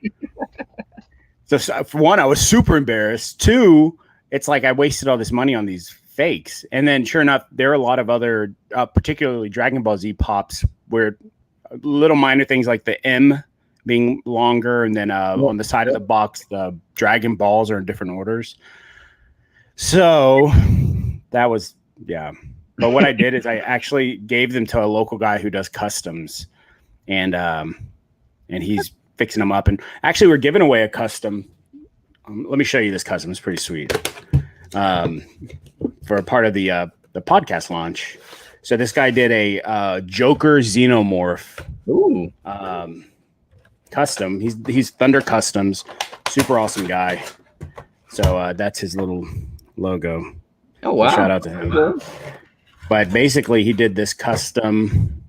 So for one, I was super embarrassed. Two, it's like I wasted all this money on these fakes. And then sure enough, there are a lot of other, particularly Dragon Ball Z pops, where little minor things like the M being longer. And then on the side of the box, the Dragon Balls are in different orders. So that was, yeah. But what I did is I actually gave them to a local guy who does customs, and he's fixing them up. And actually, we're giving away a custom. Let me show you this custom. It's pretty sweet. For a part of the podcast launch. So this guy did a Joker Xenomorph. Ooh. Custom. He's Thunder Customs. Super awesome guy. So that's his little logo. Oh wow! So shout out to him. But basically, he did this custom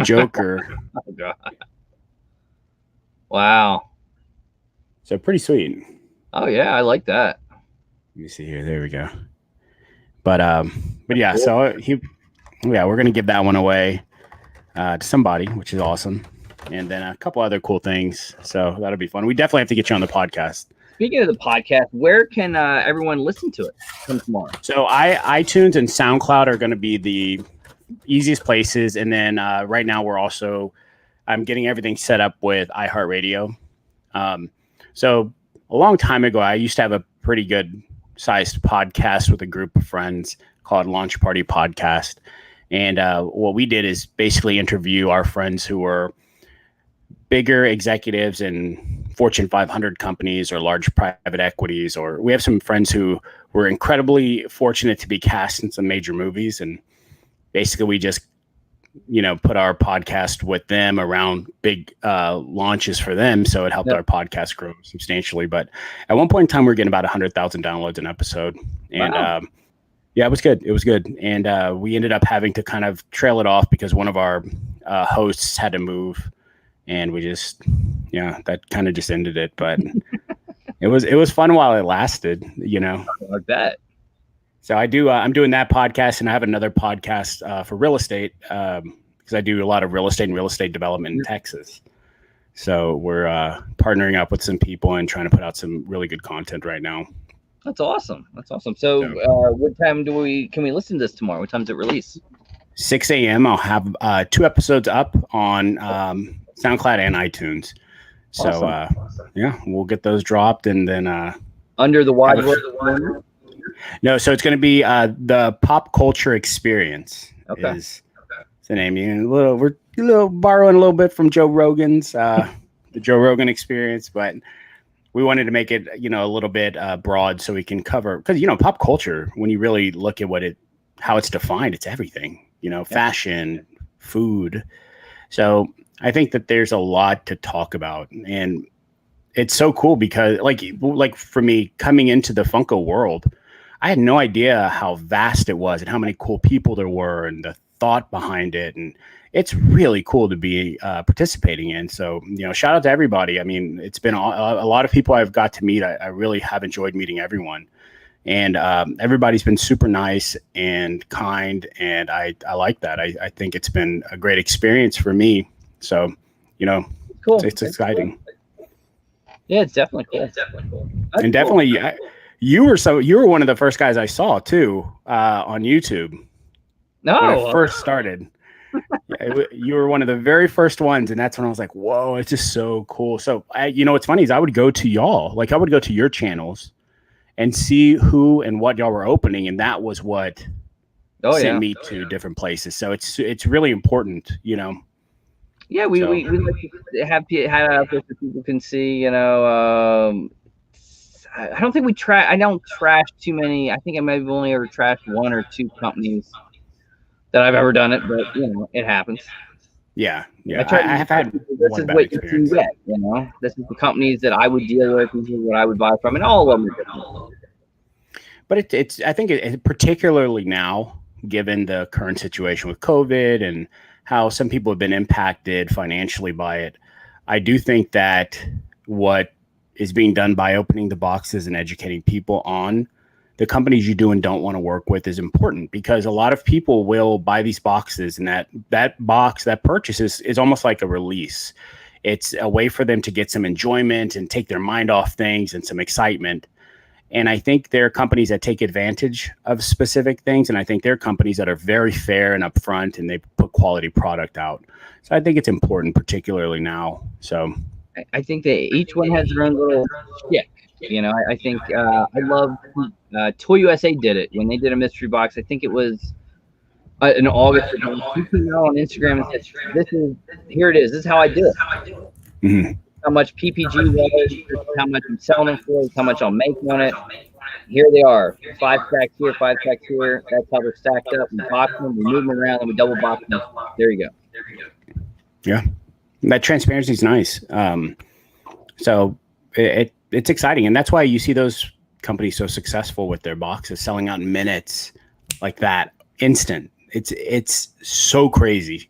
Joker. Oh god! Wow. So pretty sweet. Oh yeah, I like that. Let me see here. There we go. But yeah. So we're gonna give that one away to somebody, which is awesome, and then a couple other cool things. So that'll be fun. We definitely have to get you on the podcast. Speaking of the podcast, where can everyone listen to it come tomorrow? So iTunes and SoundCloud are going to be the easiest places, and then right now I'm getting everything set up with iHeartRadio. So a long time ago, I used to have a pretty good sized podcast with a group of friends called Launch Party Podcast, and what we did is basically interview our friends who were bigger executives in Fortune 500 companies or large private equities, or we have some friends who were incredibly fortunate to be cast in some major movies. And basically we just, put our podcast with them around big launches for them. So it helped our podcast grow substantially. But at one point in time, we were getting about 100,000 downloads an episode. And yeah, it was good. It was good. And we ended up having to kind of trail it off because one of our hosts had to move. And we just, that kind of just ended it. But it was fun while it lasted, Like that. So I'm doing that podcast, and I have another podcast for real estate because I do a lot of real estate and real estate development in Texas. So we're partnering up with some people and trying to put out some really good content right now. That's awesome. So what time can we listen to this tomorrow? What time's it release? 6 a.m. I'll have 2 episodes up on SoundCloud and iTunes. So awesome. We'll get those dropped, and then under the wide world. No, so it's going to be the Pop Culture Experience. Okay. Is the name. We're borrowing a little bit from Joe Rogan's the Joe Rogan Experience, but we wanted to make it a little bit broad so we can cover, because pop culture, when you really look at how it's defined, it's everything. Fashion, food. So I think that there's a lot to talk about, and it's so cool because like for me, coming into the Funko world, I had no idea how vast it was and how many cool people there were and the thought behind it. And it's really cool to be participating in. So, shout out to everybody. I mean, it's been a lot of people I've got to meet. I really have enjoyed meeting everyone. And everybody's been super nice and kind. And I like that. I think it's been a great experience for me. So, cool. It's exciting. Cool. Yeah, it's definitely cool. That's and definitely, cool. You were one of the first guys I saw too on YouTube. No, when I first started. You were one of the very first ones, and that's when I was like, "Whoa, it's just so cool." So, what's funny is I would go to y'all, I would go to your channels and see who and what y'all were opening, and that was what sent me to different places. So it's really important, Yeah, we like to have out there so people can see, I don't think I don't trash too many. I think I maybe only ever trashed 1 or 2 companies that I've ever done it, but it happens. Yeah. I have had one bad experience. This is the companies that I would deal with. This is what I would buy from, and all of them are different. But I think it particularly now, given the current situation with COVID and how some people have been impacted financially by it, I do think that what is being done by opening the boxes and educating people on the companies you do and don't want to work with is important, because a lot of people will buy these boxes, and that purchase is almost like a release. It's a way for them to get some enjoyment and take their mind off things and some excitement. And I think there are companies that take advantage of specific things, and I think there are companies that are very fair and upfront, and they put quality product out. So I think it's important, particularly now. So I think that each one has their own little shtick. I think I love Toy USA did it when they did a mystery box. I think it was in August. You came out on Instagram and said, here it is. This is how I do it. Mm-hmm. How much PPG was, how much I'm selling them for, how much I'll make on it. Here they are, 5 stacks here, 5 stacks here. That's how they're stacked up. We box them, we move them around, and we double box them. There you go. Yeah, that transparency is nice. So it's exciting, and that's why you see those companies so successful with their boxes selling out in minutes like that, instant. It's so crazy.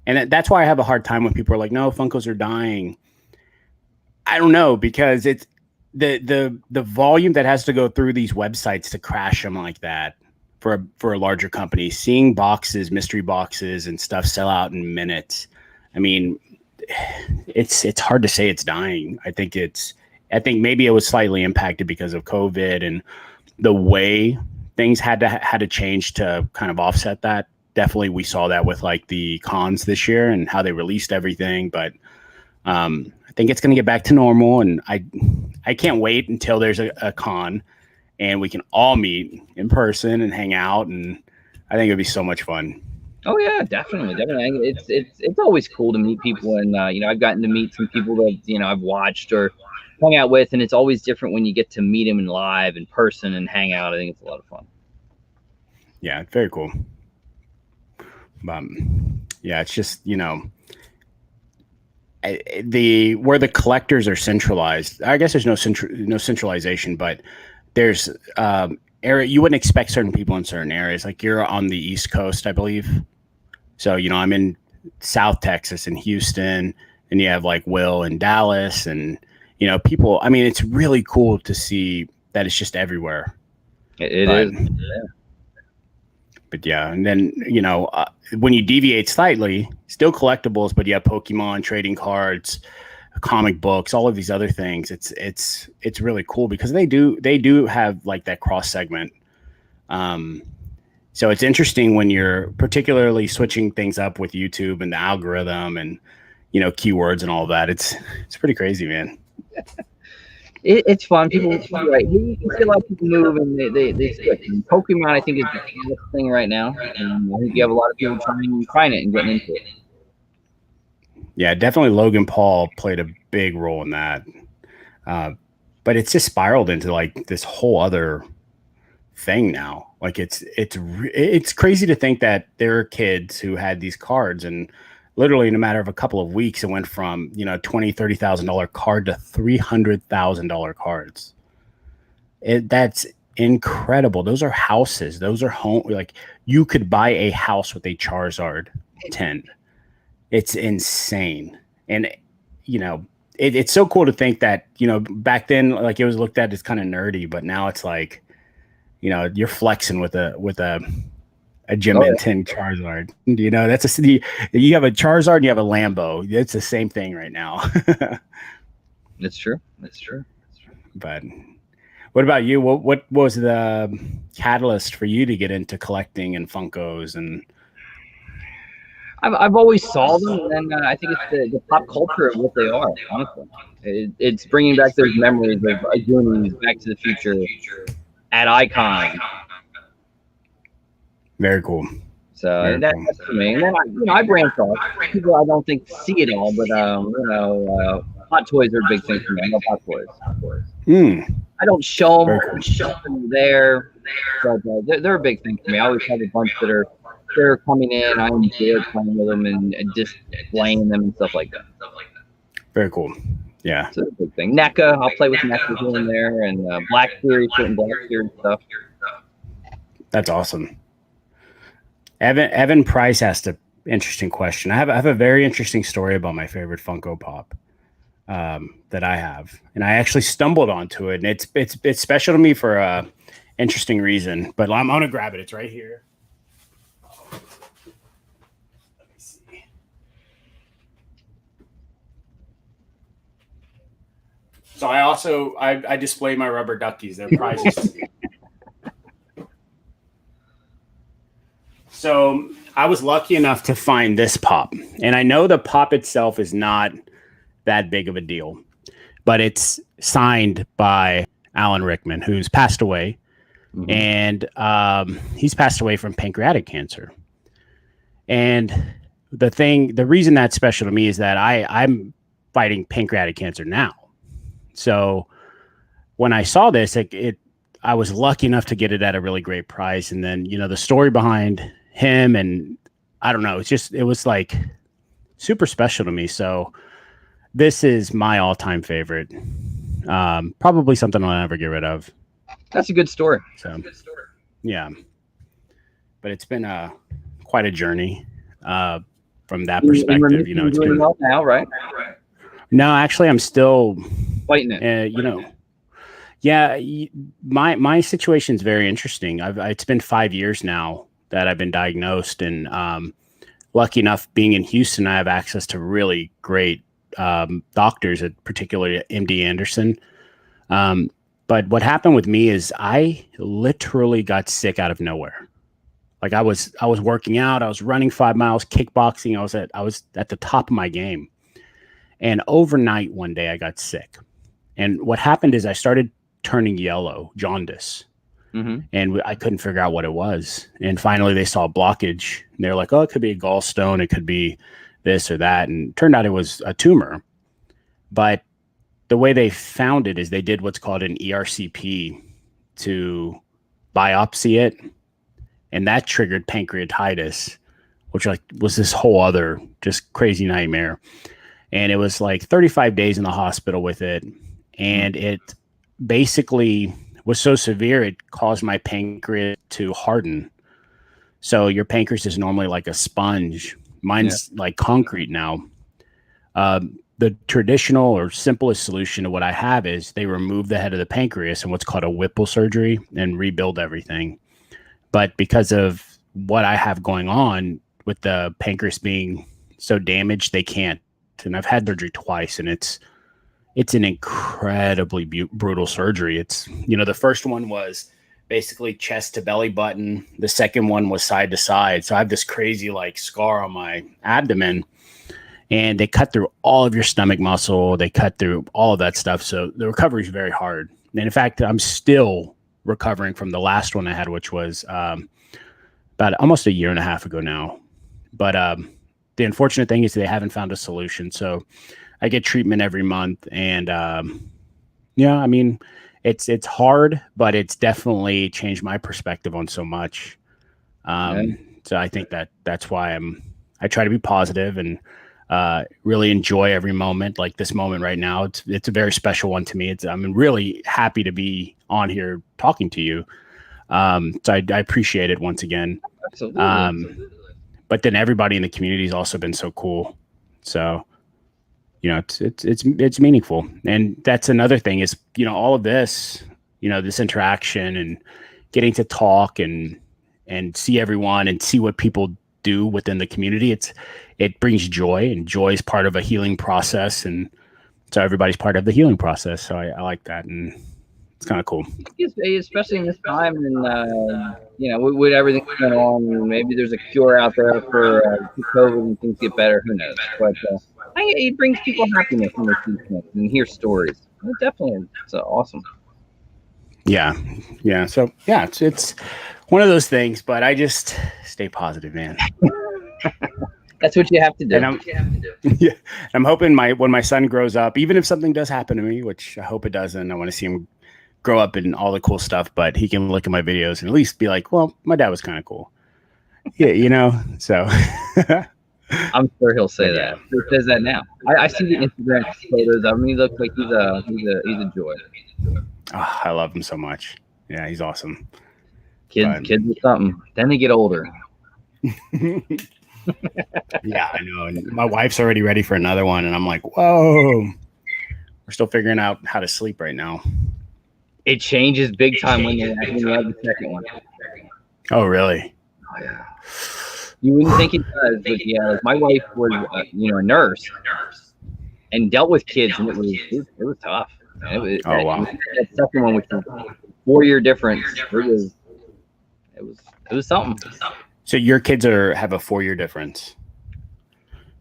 And that's why I have a hard time when people are like, no, Funkos are dying. I don't know, because it's the volume that has to go through these websites to crash them like that for a larger company, seeing boxes, mystery boxes and stuff sell out in minutes. I mean, it's hard to say it's dying. I think maybe it was slightly impacted because of COVID and the way things had to change to kind of offset that. Definitely we saw that with like the cons this year and how they released everything, but I think it's going to get back to normal, and I can't wait until there's a con and we can all meet in person and hang out, and I think it'd be so much fun. Oh yeah, definitely. It's always cool to meet people, and I've gotten to meet some people that I've watched or hung out with, and it's always different when you get to meet them in live, in person, and hang out. I think it's a lot of fun. Yeah, very cool. Yeah, it's just where the collectors are centralized. I guess there's no centralization, but there's area you wouldn't expect certain people in certain areas. Like you're on the East Coast, I believe. So I'm in South Texas and Houston, and you have like Will in Dallas, and people. I mean, it's really cool to see that it's just everywhere. It is. Yeah. But yeah, and then when you deviate slightly, still collectibles, but you have Pokemon, trading cards, comic books, all of these other things. It's really cool because they do have like that cross segment. So it's interesting when you're particularly switching things up with YouTube and the algorithm and keywords and all of that. It's pretty crazy, man. It's fun. People, right? You can see a lot of people move, and they switch. And Pokemon, I think, is the coolest thing right now. And I think you have a lot of people trying it and getting into it. Yeah, definitely. Logan Paul played a big role in that, but it's just spiraled into like this whole other thing now. Like it's crazy to think that there are kids who had these cards, and literally in a matter of a couple of weeks, it went from $20,000-$30,000 card to $300,000 cards. That's incredible. Those are houses. Those are home. Like you could buy a house with a Charizard 10. It's insane, and it's so cool to think that back then like it was looked at as kind of nerdy, but now it's like you're flexing with a Gem and 10 Charizard. That's a city. You have a Charizard and you have a Lambo. It's the same thing right now. That's true. But what about you? What was the catalyst for you to get into collecting and Funkos? And I've always saw them, and then I think it's the pop culture of what they are. Honestly, it's bringing back those memories of doing Back to the Future at Icon. Very cool. So that's for me. And then I branch off. People I don't think see it all, but Hot Toys are a big thing for me. I love Hot Toys. I don't show them. Cool. Show them there, but they're a big thing for me. I always have a bunch that are coming in. I enjoy playing with them and just displaying them and stuff like that. Very cool. Yeah. So that's a big thing. NECA, I'll play with NECA here and there, and Black Series, certain Black Series stuff. That's awesome. Evan Price asked an interesting question. I have a very interesting story about my favorite Funko Pop that I have, and I actually stumbled onto it, and it's special to me for a interesting reason. But I'm gonna grab it. It's right here. Let me see. So I display my rubber duckies. They're prizes. So I was lucky enough to find this pop, and I know the pop itself is not that big of a deal, but it's signed by Alan Rickman, who's passed away, and he's passed away from pancreatic cancer. And the reason that's special to me is that I'm fighting pancreatic cancer now. So when I saw this, I was lucky enough to get it at a really great price, and then the story behind him, and I don't know, it was like super special to me. So this is my all-time favorite. Probably something I'll never get rid of. That's a good story. So yeah, but it's been quite a journey from that In perspective. You know, remission, it's doing been well now, right? no, actually, I'm still, Fighting it. you know, yeah. My situation is very interesting. It's been 5 years now that I've been diagnosed, and lucky enough, being in Houston, I have access to really great doctors, at particularly MD Anderson. Um, but what happened with me is I literally got sick out of nowhere. Like I was working out, I was running 5 miles, kickboxing. I was at the top of my game, and overnight one day I got sick. And what happened is I started turning yellow, jaundice, Mm-hmm. and I couldn't figure out what it was. And finally, they saw a blockage. And they're like, "Oh, it could be a gallstone. It could be this or that." And it turned out it was a tumor. But the way they found it is they did what's called an ERCP to biopsy it, and that triggered pancreatitis, which like was this whole other just crazy nightmare. And it was like 35 days in the hospital with it, and it basically was so severe it caused my pancreas to harden. So your pancreas is normally like a sponge. Mine's like concrete now. The traditional or simplest solution to what I have is they remove the head of the pancreas and what's called a Whipple surgery and rebuild everything. But because of what I have going on with the pancreas being so damaged, they can't. And I've had surgery twice, and it's an incredibly brutal surgery. It's, the first one was basically chest to belly button. The second one was side to side. So I have this crazy like scar on my abdomen, and they cut through all of your stomach muscle. They cut through all of that stuff. So the recovery is very hard. And in fact, I'm still recovering from the last one I had, which was about almost a year and a half ago now. But the unfortunate thing is they haven't found a solution. So I get treatment every month, and I mean, it's hard, but it's definitely changed my perspective on so much. So I think that's why I try to be positive and really enjoy every moment. Like this moment right now, it's a very special one to me. I'm really happy to be on here talking to you. So I appreciate it once again. Absolutely. But then everybody in the community has also been so cool. So, it's meaningful. And that's another thing is, all of this, this interaction and getting to talk and see everyone and see what people do within the community. It brings joy, and joy is part of a healing process. And so everybody's part of the healing process. So I like that. And it's kind of cool. Especially in this time, and with everything going on, maybe there's a cure out there for COVID and things get better. Who knows? But it brings people happiness when they see things and hear stories. Definitely, it's awesome. Yeah. So yeah, it's one of those things. But I just stay positive, man. That's what you have to do. And I'm hoping when my son grows up, even if something does happen to me, which I hope it doesn't, I want to see him grow up in all the cool stuff, but he can look at my videos and at least be like, well, my dad was kind of cool. Yeah, so I'm sure he'll say that. He says that now. I see the Instagram photos of him. He looks like he's a joy. Oh, I love him so much. Yeah, he's awesome. Kids are something. Then they get older. Yeah, I know. And my wife's already ready for another one, and I'm like, whoa. We're still figuring out how to sleep right now. It changes big time when you have the second one. Oh, really? Oh, yeah. You wouldn't think it does, but yeah, my wife was, a nurse and dealt with kids, and it was tough. Wow. That second one, which was 4-year difference, it was something. So your kids have a 4-year difference?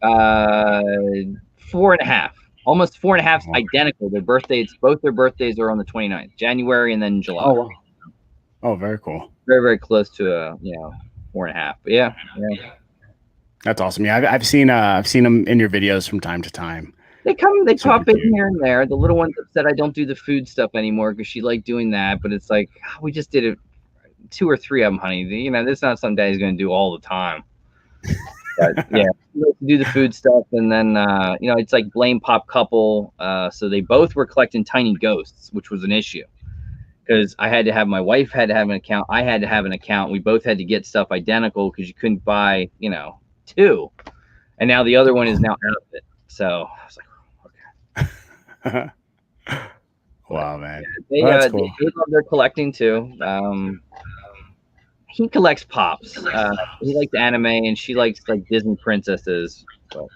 4.5. Almost 4.5 is identical. Both their birthdays are on the 29th, January and then July. Oh, wow. Oh, very cool. Very, very close to 4.5. But yeah. That's awesome. Yeah, I've seen them in your videos from time to time. They pop in here and there. The little one's upset I don't do the food stuff anymore because she liked doing that. But it's like, we just did it 2 or 3 of them, honey. This is not something Daddy's going to do all the time. But yeah, do the food stuff, and then it's like blame pop couple. So they both were collecting tiny ghosts, which was an issue because I had to have my wife had to have an account. I had to have an account. We both had to get stuff identical because you couldn't buy, two. And now the other one is now out of it. So I was like, okay. Wow, man. They, Well, that's uh, cool. they love their collecting too. He collects pops. He likes anime, and she likes like Disney princesses. So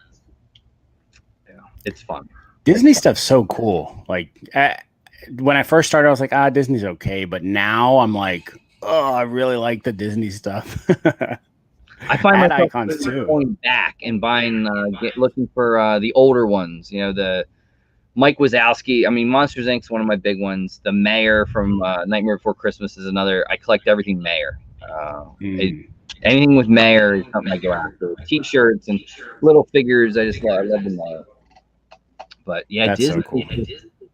yeah, it's fun. Disney stuff's so cool. Like when I first started, I was like, Disney's okay. But now I'm like, oh, I really like the Disney stuff. I find Ad myself icons too. going back and buying, looking for the older ones. The Mike Wazowski. I mean, Monsters Inc. is one of my big ones. The Mayor from Nightmare Before Christmas is another. I collect everything Mayor. Anything with Mayor is something I go after. T-shirts and little figures. I love the Mayor. But yeah, That's Disney. so cool.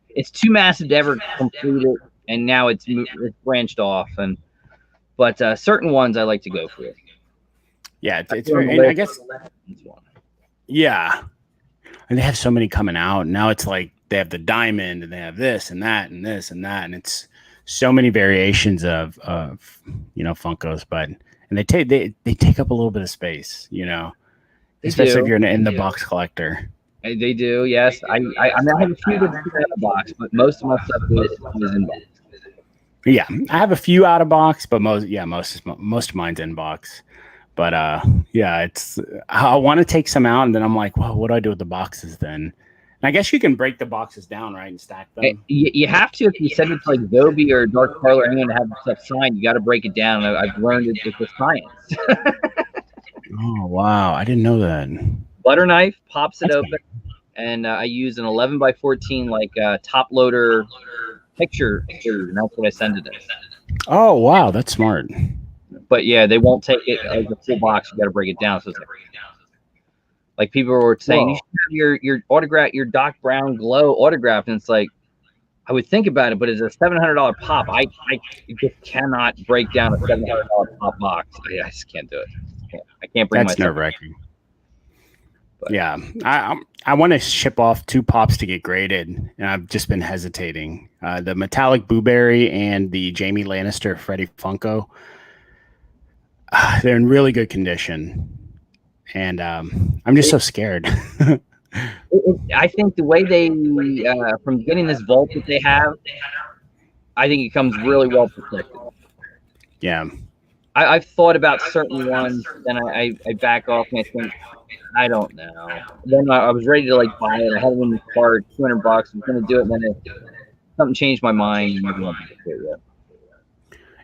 It's too massive to ever complete it, and now it's branched off. But certain ones I like to go for. Yeah, it's very. And I guess. Yeah, and they have so many coming out. Now it's like they have the diamond, and they have this and that, and this and that, and it's so many variations of Funkos. But and they take up a little bit of space, especially if you're an in the box collector. They do, yes. I mean, I have a few that are out of box, but most of my stuff is in box. Yeah, I have a few out of box, but most of mine's in box. But it's I want to take some out, and then I'm like, well, what do I do with the boxes then? And I guess you can break the boxes down, right, and stack them. You have to if you send it to like Adobe or Dark Parlor, anyone to have stuff signed. You got to break it down. I've learned it with science. Oh wow, I didn't know that. Butter knife pops it open, and I use an 11 by 14 like top loader picture, and that's what I send it in. Oh wow, that's smart. But yeah, they won't take it as a full box. You got to break it down. So it's like people were saying, you should have your autograph, your Doc Brown Glow autographed, and it's like I would think about it, but it's a $700 pop. I just cannot break down a $700 pop box. I just can't do it. I can't bring myself. That's nerve-wracking. Yeah, I want to ship off 2 pops to get graded, and I've just been hesitating. The metallic Blueberry and the Jamie Lannister Freddy Funko. They're in really good condition, and I'm just so scared. I think the way they from getting this vault that they have, I think it comes really well protected. Yeah, I've thought about certain ones, then I back off and I think, I don't know. Then I was ready to like buy it. I had it in the cart, $200. I was going to do it, and then something changed my mind.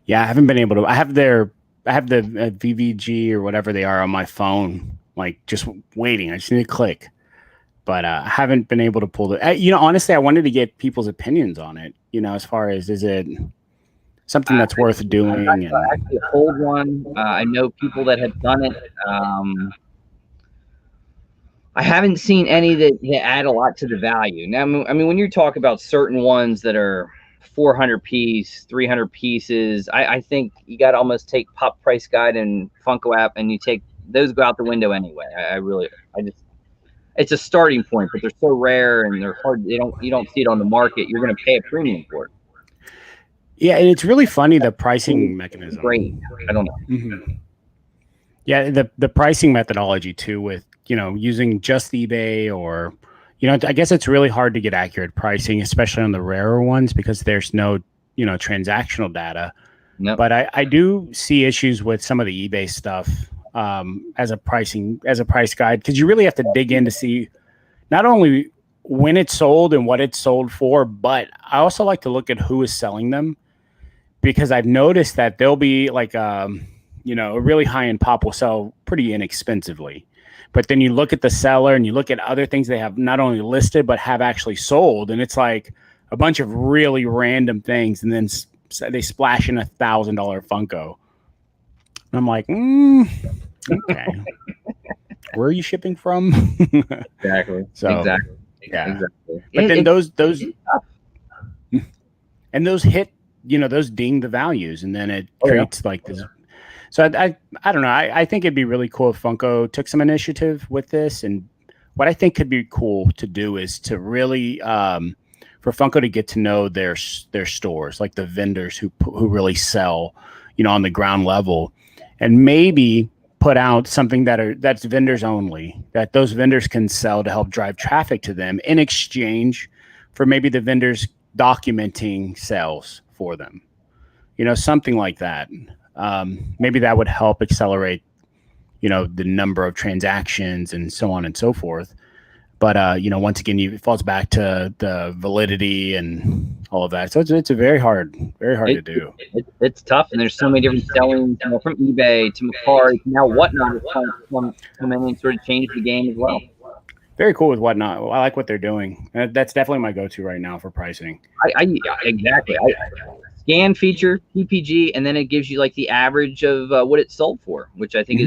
Yeah, I haven't been able to. I have the VVG or whatever they are on my phone, like just waiting. I just need to click, but I haven't been able to pull the. Honestly, I wanted to get people's opinions on it. As far as is it something that's worth doing? I actually hold one. I know people that have done it. I haven't seen any that add a lot to the value. Now, I mean, when you talk about certain ones that are 400 piece, 300 pieces, I think you got to almost take Pop Price Guide and Funko app, and you take those go out the window anyway. It's a starting point, but they're so rare and they're hard. You don't see it on the market. You're going to pay a premium for it. Yeah, and it's really funny, the pricing mechanism. Great. I don't know. Mm-hmm. Yeah, the pricing methodology too, with using just eBay or I guess it's really hard to get accurate pricing, especially on the rarer ones, because there's no transactional data. Nope. But I do see issues with some of the eBay stuff as a price guide, because you really have to dig in to see not only when it's sold and what it's sold for, but I also like to look at who is selling them, because I've noticed that there'll be like a really high-end pop will sell pretty inexpensively. But then you look at the seller and you look at other things they have not only listed, but have actually sold. And it's like a bunch of really random things. And then they splash in $1,000 Funko. And I'm like, okay. Where are you shipping from? Exactly. So, exactly. Yeah. Exactly. But then those and those hit, those ding the values. And then it creates like this. So I don't know. I think it'd be really cool if Funko took some initiative with this. And what I think could be cool to do is to really for Funko to get to know their stores, like the vendors who really sell, on the ground level, and maybe put out something that's vendors only, that those vendors can sell to help drive traffic to them in exchange for maybe the vendors documenting sales for them, something like that. Maybe that would help accelerate, the number of transactions and so on and so forth. But, once again, it falls back to the validity and all of that. So it's a very hard to do. It's tough. And there's so many different sellings, from eBay to Macari to now Whatnot has come in and sort of changed the game as well. Very cool with Whatnot. I like what they're doing. That's definitely my go-to right now for pricing. Exactly. Scan feature, PPG, and then it gives you like the average of what it sold for, which I think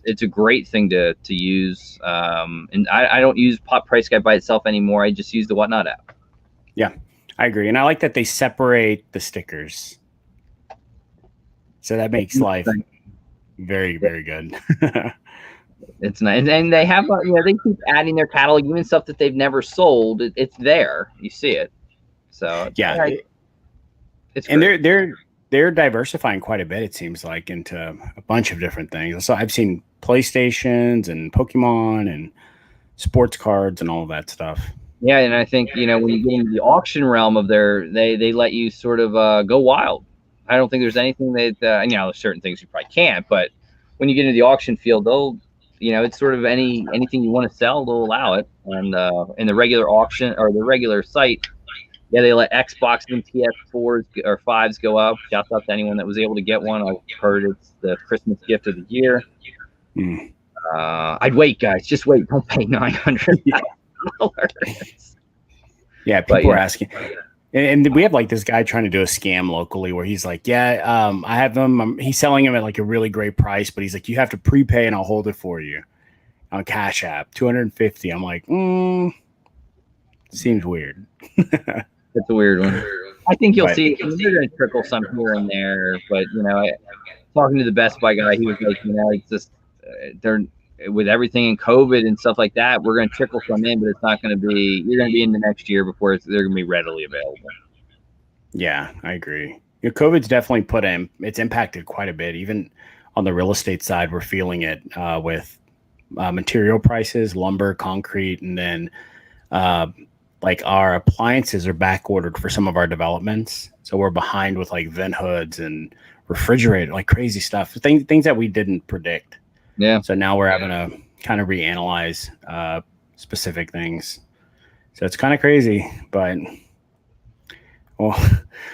it's a great thing to use. And I don't use Pop Price Guide by itself anymore. I just use the Whatnot app. Yeah, I agree. And I like that they separate the stickers. So that makes life very, very good. It's nice. And they have, they keep adding their catalog, even stuff that they've never sold. It's there. You see it. So yeah. It's and they're diversifying quite a bit, it seems like, into a bunch of different things. So I've seen PlayStations and Pokemon and sports cards and all of that stuff. Yeah, and I think, when you get into the auction realm of they let you sort of go wild. I don't think there's anything that, there's certain things you probably can't, but when you get into the auction field, they'll, it's sort of anything you want to sell, they'll allow it. And in the regular auction or the regular site, yeah, they let Xbox and PS4s or 5s go up. Shout out to anyone that was able to get one. I've heard it's the Christmas gift of the year. I'd wait, guys. Just wait. Don't pay $900. Yeah, people are asking. And we have like this guy trying to do a scam locally where he's like, I have them. He's selling them at like a really great price, but he's like, you have to prepay and I'll hold it for you on Cash App, $250. I'm like, seems weird. It's a weird one. I think you'll see they're going to trickle some here and there, but talking to the Best Buy guy, he was like, it's just they're with everything in COVID and stuff like that. We're going to trickle some in, but it's not going to be. You're going to be in the next year before they're going to be readily available. Yeah, I agree. COVID's definitely it's impacted quite a bit. Even on the real estate side, we're feeling it with material prices, lumber, concrete, and then. Like our appliances are back ordered for some of our developments. So we're behind with like vent hoods and refrigerator, like crazy stuff, things that we didn't predict. Yeah. So now we're having to kind of reanalyze specific things. So it's kind of crazy, but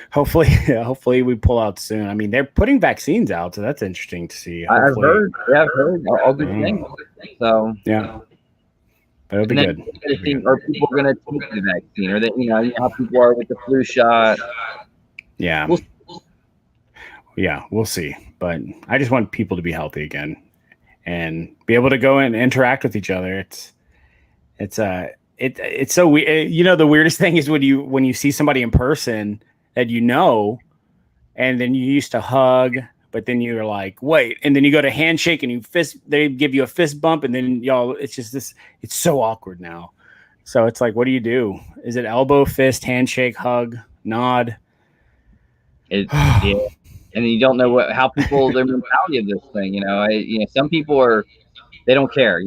hopefully we pull out soon. I mean, they're putting vaccines out, so that's interesting to see. I've heard all good things. So yeah. That'll be good. Are people going to take the vaccine? Or that how people are with the flu shot? Yeah. We'll see. But I just want people to be healthy again and be able to go and interact with each other. It's so weird. The weirdest thing is when you see somebody in person that and then you used to hug. But then you're like, wait, and then you go to handshake and they give you a fist bump, and then it's just it's so awkward now. So it's like, what do you do? Is it elbow, fist, handshake, hug, nod? Yeah. And you don't know how people, their mentality of this thing, some people they don't care.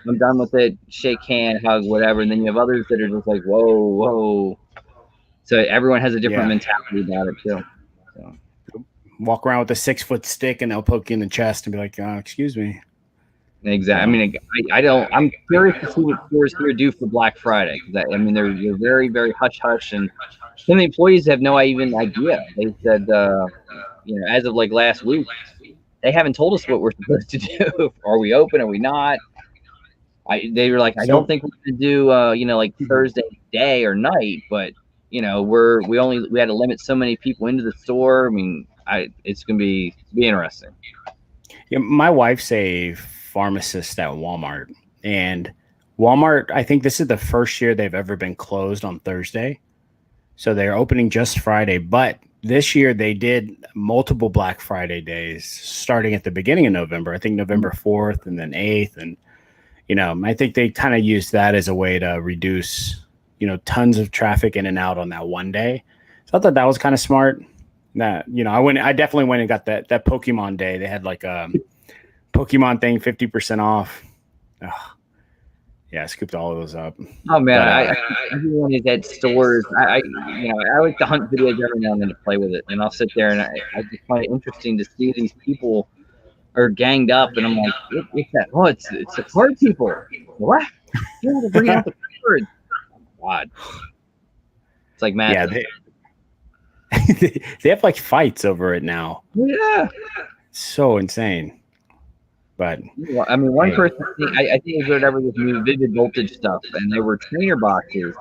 I'm done with it, shake hand, hug, whatever. And then you have others that are just like, whoa. So everyone has a different mentality about it too. So. Walk around with a 6-foot stick and they'll poke you in the chest and be like, excuse me. Exactly. I mean, I'm curious to see what stores here do for Black Friday. They're very, very hush hush, and some of the employees have no even idea. They said, as of like last week, they haven't told us what we're supposed to do. Are we open? Are we not? They were like, I don't think we can do, like Thursday day or night, but we had to limit so many people into the store. I mean, it's going to be interesting. Yeah, my wife's a pharmacist at Walmart, and Walmart, I think this is the first year they've ever been closed on Thursday. So they're opening just Friday, but this year they did multiple Black Friday days starting at the beginning of November. I think November 4th and then 8th. And, I think they kind of used that as a way to reduce, tons of traffic in and out on that one day. So I thought that was kind of smart. That, I definitely went and got that Pokemon day. They had like a Pokemon thing, 50% off. Ugh. Yeah, I scooped all of those up. Oh man, but, everyone is at stores. I like to hunt videos every now and then to play with it, and I'll sit there and I just find it interesting to see these people are ganged up, and I'm like, what's that? Oh, it's the card people. What? Yeah, they're bringing out the cards. Oh, God, it's like mad. Yeah, they have like fights over it now. Yeah, so insane. But I mean, one person I think it was whatever this new Vivid Voltage stuff, and they were trainer boxes.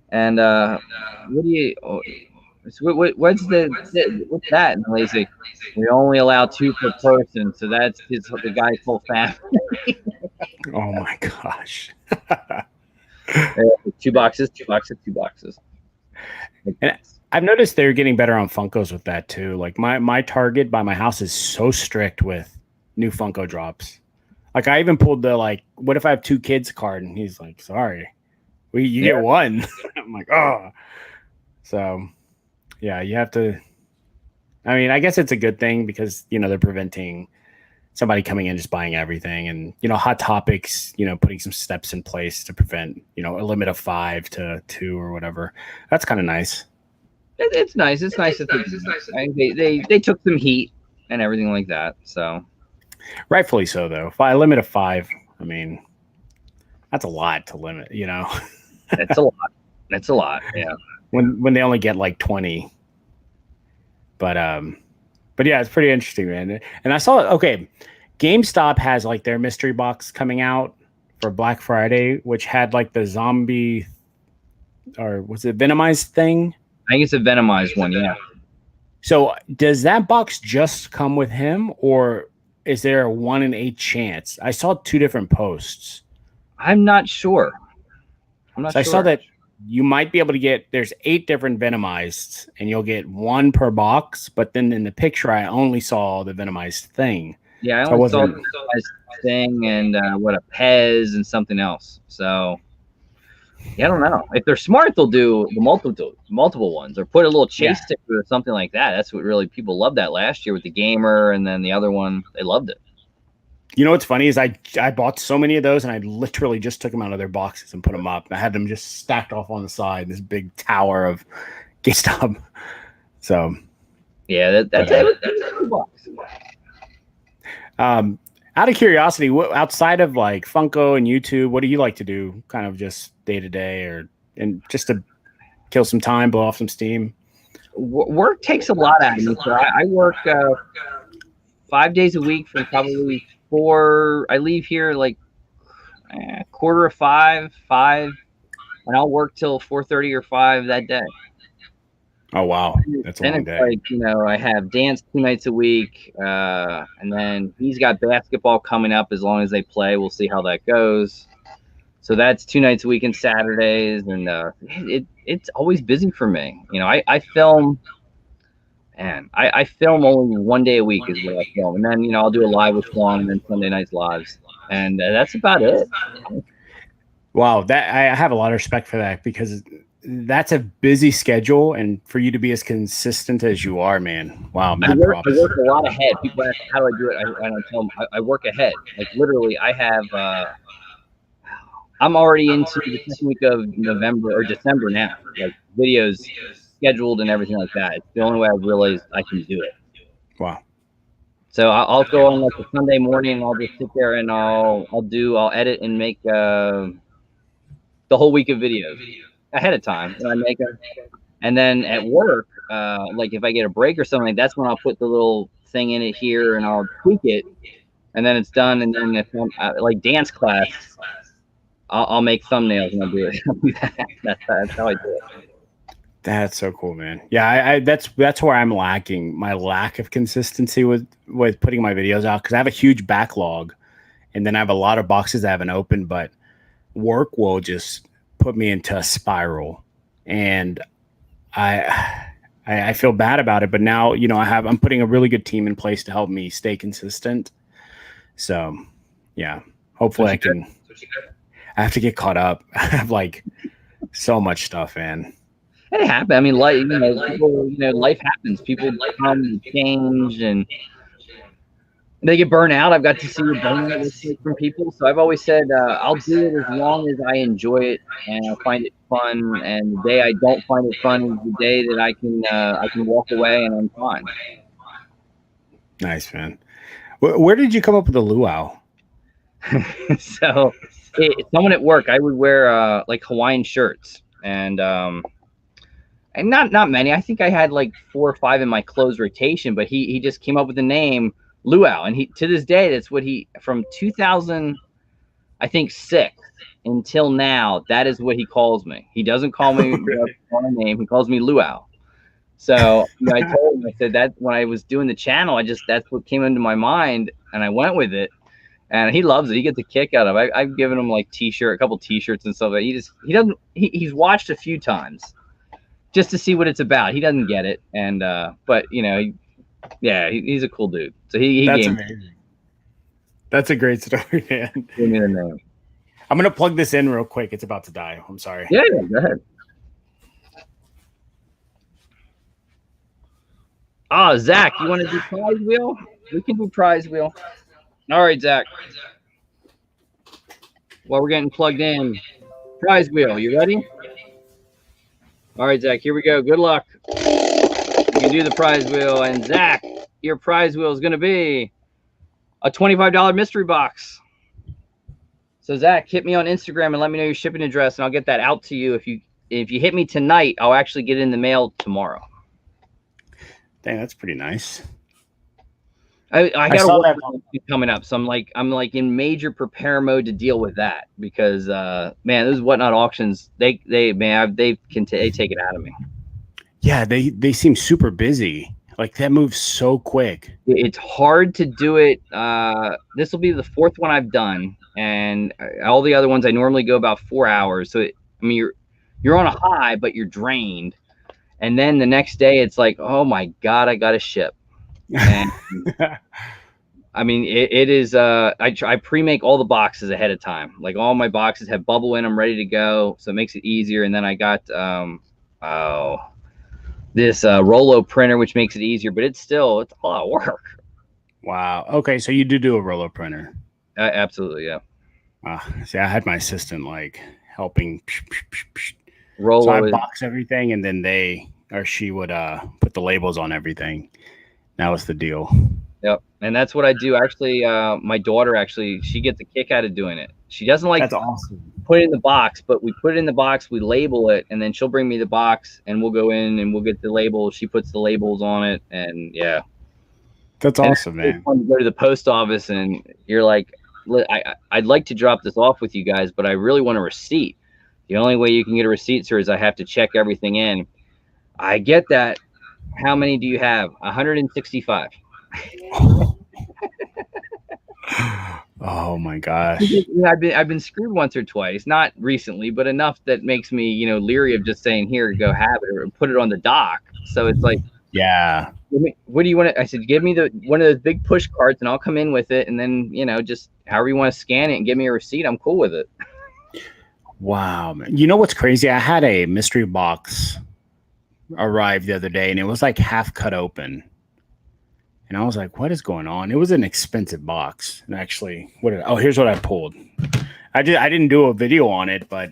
And what do you? What's that? And they say we only allow 2 per person, so that's the guy's whole family. Oh my gosh! 2 boxes. And I've noticed they're getting better on Funkos with that too. Like my Target by my house is so strict with new Funko drops. Like I even pulled the what if I have 2 kids card, and he's like, sorry, you get 1. I'm like, oh. So yeah, you have to. I mean, I guess it's a good thing because they're preventing somebody coming in just buying everything, and Hot Topics, putting some steps in place to prevent a limit of 5 to 2 or whatever. That's kind of nice. It's nice. It's nice that they took some heat and everything like that. So rightfully so, though. If I limit of 5, I mean, that's a lot to limit. It's a lot. It's a lot. Yeah. When they only get like 20. But yeah, it's pretty interesting, man. And I saw GameStop has like their mystery box coming out for Black Friday, which had like the zombie, or was it Venomized thing? I think it's a Venomized one, yeah. So does that box just come with him, or is there a 1 in 8 chance? I saw 2 different posts. I'm not sure. I saw that you might be able to get, there's 8 different Venomized, and you'll get 1 per box. But then in the picture, I only saw the Venomized thing. Yeah, I only saw the Venomized thing and a Pez and something else. So yeah, I don't know. If they're smart, they'll do the multiple ones, or put a little chase sticker or something like that. That's what really people loved that last year with the gamer, and then the other one, they loved it. What's funny is I bought so many of those, and I literally just took them out of their boxes and put them up. I had them just stacked off on the side, this big tower of GameStop. So yeah, that's a box. Out of curiosity, outside of like Funko and YouTube, what do you like to do? Kind of just day to day, and just to kill some time, blow off some steam. Work takes a lot out of me. So I work 5 days a week from probably 4. I leave here like 4:45, 5, and I'll work till 4:30 or 5 that day. Oh wow, that's a long day. Like I have dance 2 nights a week, and then he's got basketball coming up. As long as they play, we'll see how that goes. So that's 2 nights a week and Saturdays, and it's always busy for me. I film, and I film only 1 day a week is what I film, and then I'll do a live with Juan, and then Sunday nights lives, and that's about it. Wow, that I have a lot of respect for that, because that's a busy schedule, and for you to be as consistent as you are, man. Wow, man. I work a lot ahead. People ask how do I do it. I tell them I work ahead. Like literally, I have. I'm already into the second week of November or December now. Like videos scheduled and everything like that. It's the only way I've realized I can do it. Wow. So I'll go on like a Sunday morning, and I'll just sit there and I'll edit and make the whole week of videos ahead of time, and I make them. And then at work, like if I get a break or something, that's when I'll put the little thing in it here and I'll tweak it, and then it's done. And then if I'm like dance class, I'll make thumbnails and I'll do it. That's how I do it. That's so cool, man. Yeah, that's where I'm lacking. My lack of consistency with putting my videos out, because I have a huge backlog, and then I have a lot of boxes that I haven't opened, but work will just put me into a spiral, and I feel bad about it. But now I'm putting a really good team in place to help me stay consistent. So yeah, hopefully I can. I have to get caught up. I have like So much stuff, man. It happened. I mean, life, people, life happens. People come, change, and they get burnt out. I've got to see the burnout from people. So I've always said, I'll do it as long as I enjoy it and I find it fun. And the day I don't find it fun is the day that I can walk away and I'm fine. Nice, man. Where did you come up with the luau? So someone at work, I would wear like Hawaiian shirts and not many. I think I had like 4 or 5 in my clothes rotation, but he just came up with the name Luau, and he to this day that's what he from 2000 I think 6 until now that is what he calls me. He doesn't call me my name. He calls me Luau. So I told him, I said that when I was doing the channel, that's what came into my mind, and I went with it. And he loves it. He gets a kick out of it. I've given him like a couple T-shirts and stuff. He's watched a few times just to see what it's about. He doesn't get it, and but he's a cool dude. So That's amazing. That's a great story, man. Give me the name. I'm gonna plug this in real quick. It's about to die. I'm sorry. Yeah, go ahead. Oh, Zach, you want to do prize wheel? We can do prize wheel. All right, Zach. Well, we're getting plugged in. Prize wheel, you ready? All right, Zach, here we go. Good luck. You can do the prize wheel. And Zach, your prize wheel is going to be a $25 mystery box. So Zach, hit me on Instagram and let me know your shipping address, and I'll get that out to you. If you hit me tonight, I'll actually get it in the mail tomorrow. Dang, that's pretty nice. I got a work coming up, so I'm like in major prepare mode to deal with that because man, those whatnot auctions they take it out of me. Yeah, they seem super busy. Like that moves so quick. It's hard to do it. This will be the 4th one I've done, and all the other ones I normally go about 4 hours. So you're on a high, but you're drained, and then the next day it's like, oh my god, I got to ship. And I mean, it is. I pre-make all the boxes ahead of time. Like all my boxes have bubble in them, ready to go, so it makes it easier. And then I got this Rolo printer, which makes it easier, but it's a lot of work. Wow. Okay, so you do a Rolo printer? Absolutely, yeah. See, I had my assistant like helping Rolo. So I box everything, and then she would put the labels on everything. That was the deal. Yep. And that's what I do. Actually, my daughter, she gets a kick out of doing it. She doesn't like that's awesome. Put it in the box, but we put it in the box, we label it, and then she'll bring me the box and we'll go in and we'll get the labels. She puts the labels on it, and yeah. That's awesome, man. It's fun to go to the post office and you're like, I'd like to drop this off with you guys, but I really want a receipt. The only way you can get a receipt, sir, is I have to check everything in. I get that. How many do you have? 165. Oh my gosh. I've been screwed once or twice, not recently, but enough that makes me, leery of just saying, here, go have it or put it on the dock. So it's like, yeah. What do you want? I said, give me one of those big push carts and I'll come in with it. And then, just however you want to scan it and give me a receipt. I'm cool with it. Wow, man. You know what's crazy? I had a mystery box arrived the other day and it was like half cut open, and I was like, what is going on? It was an expensive box. And actually, here's what I pulled. I didn't do a video on it, but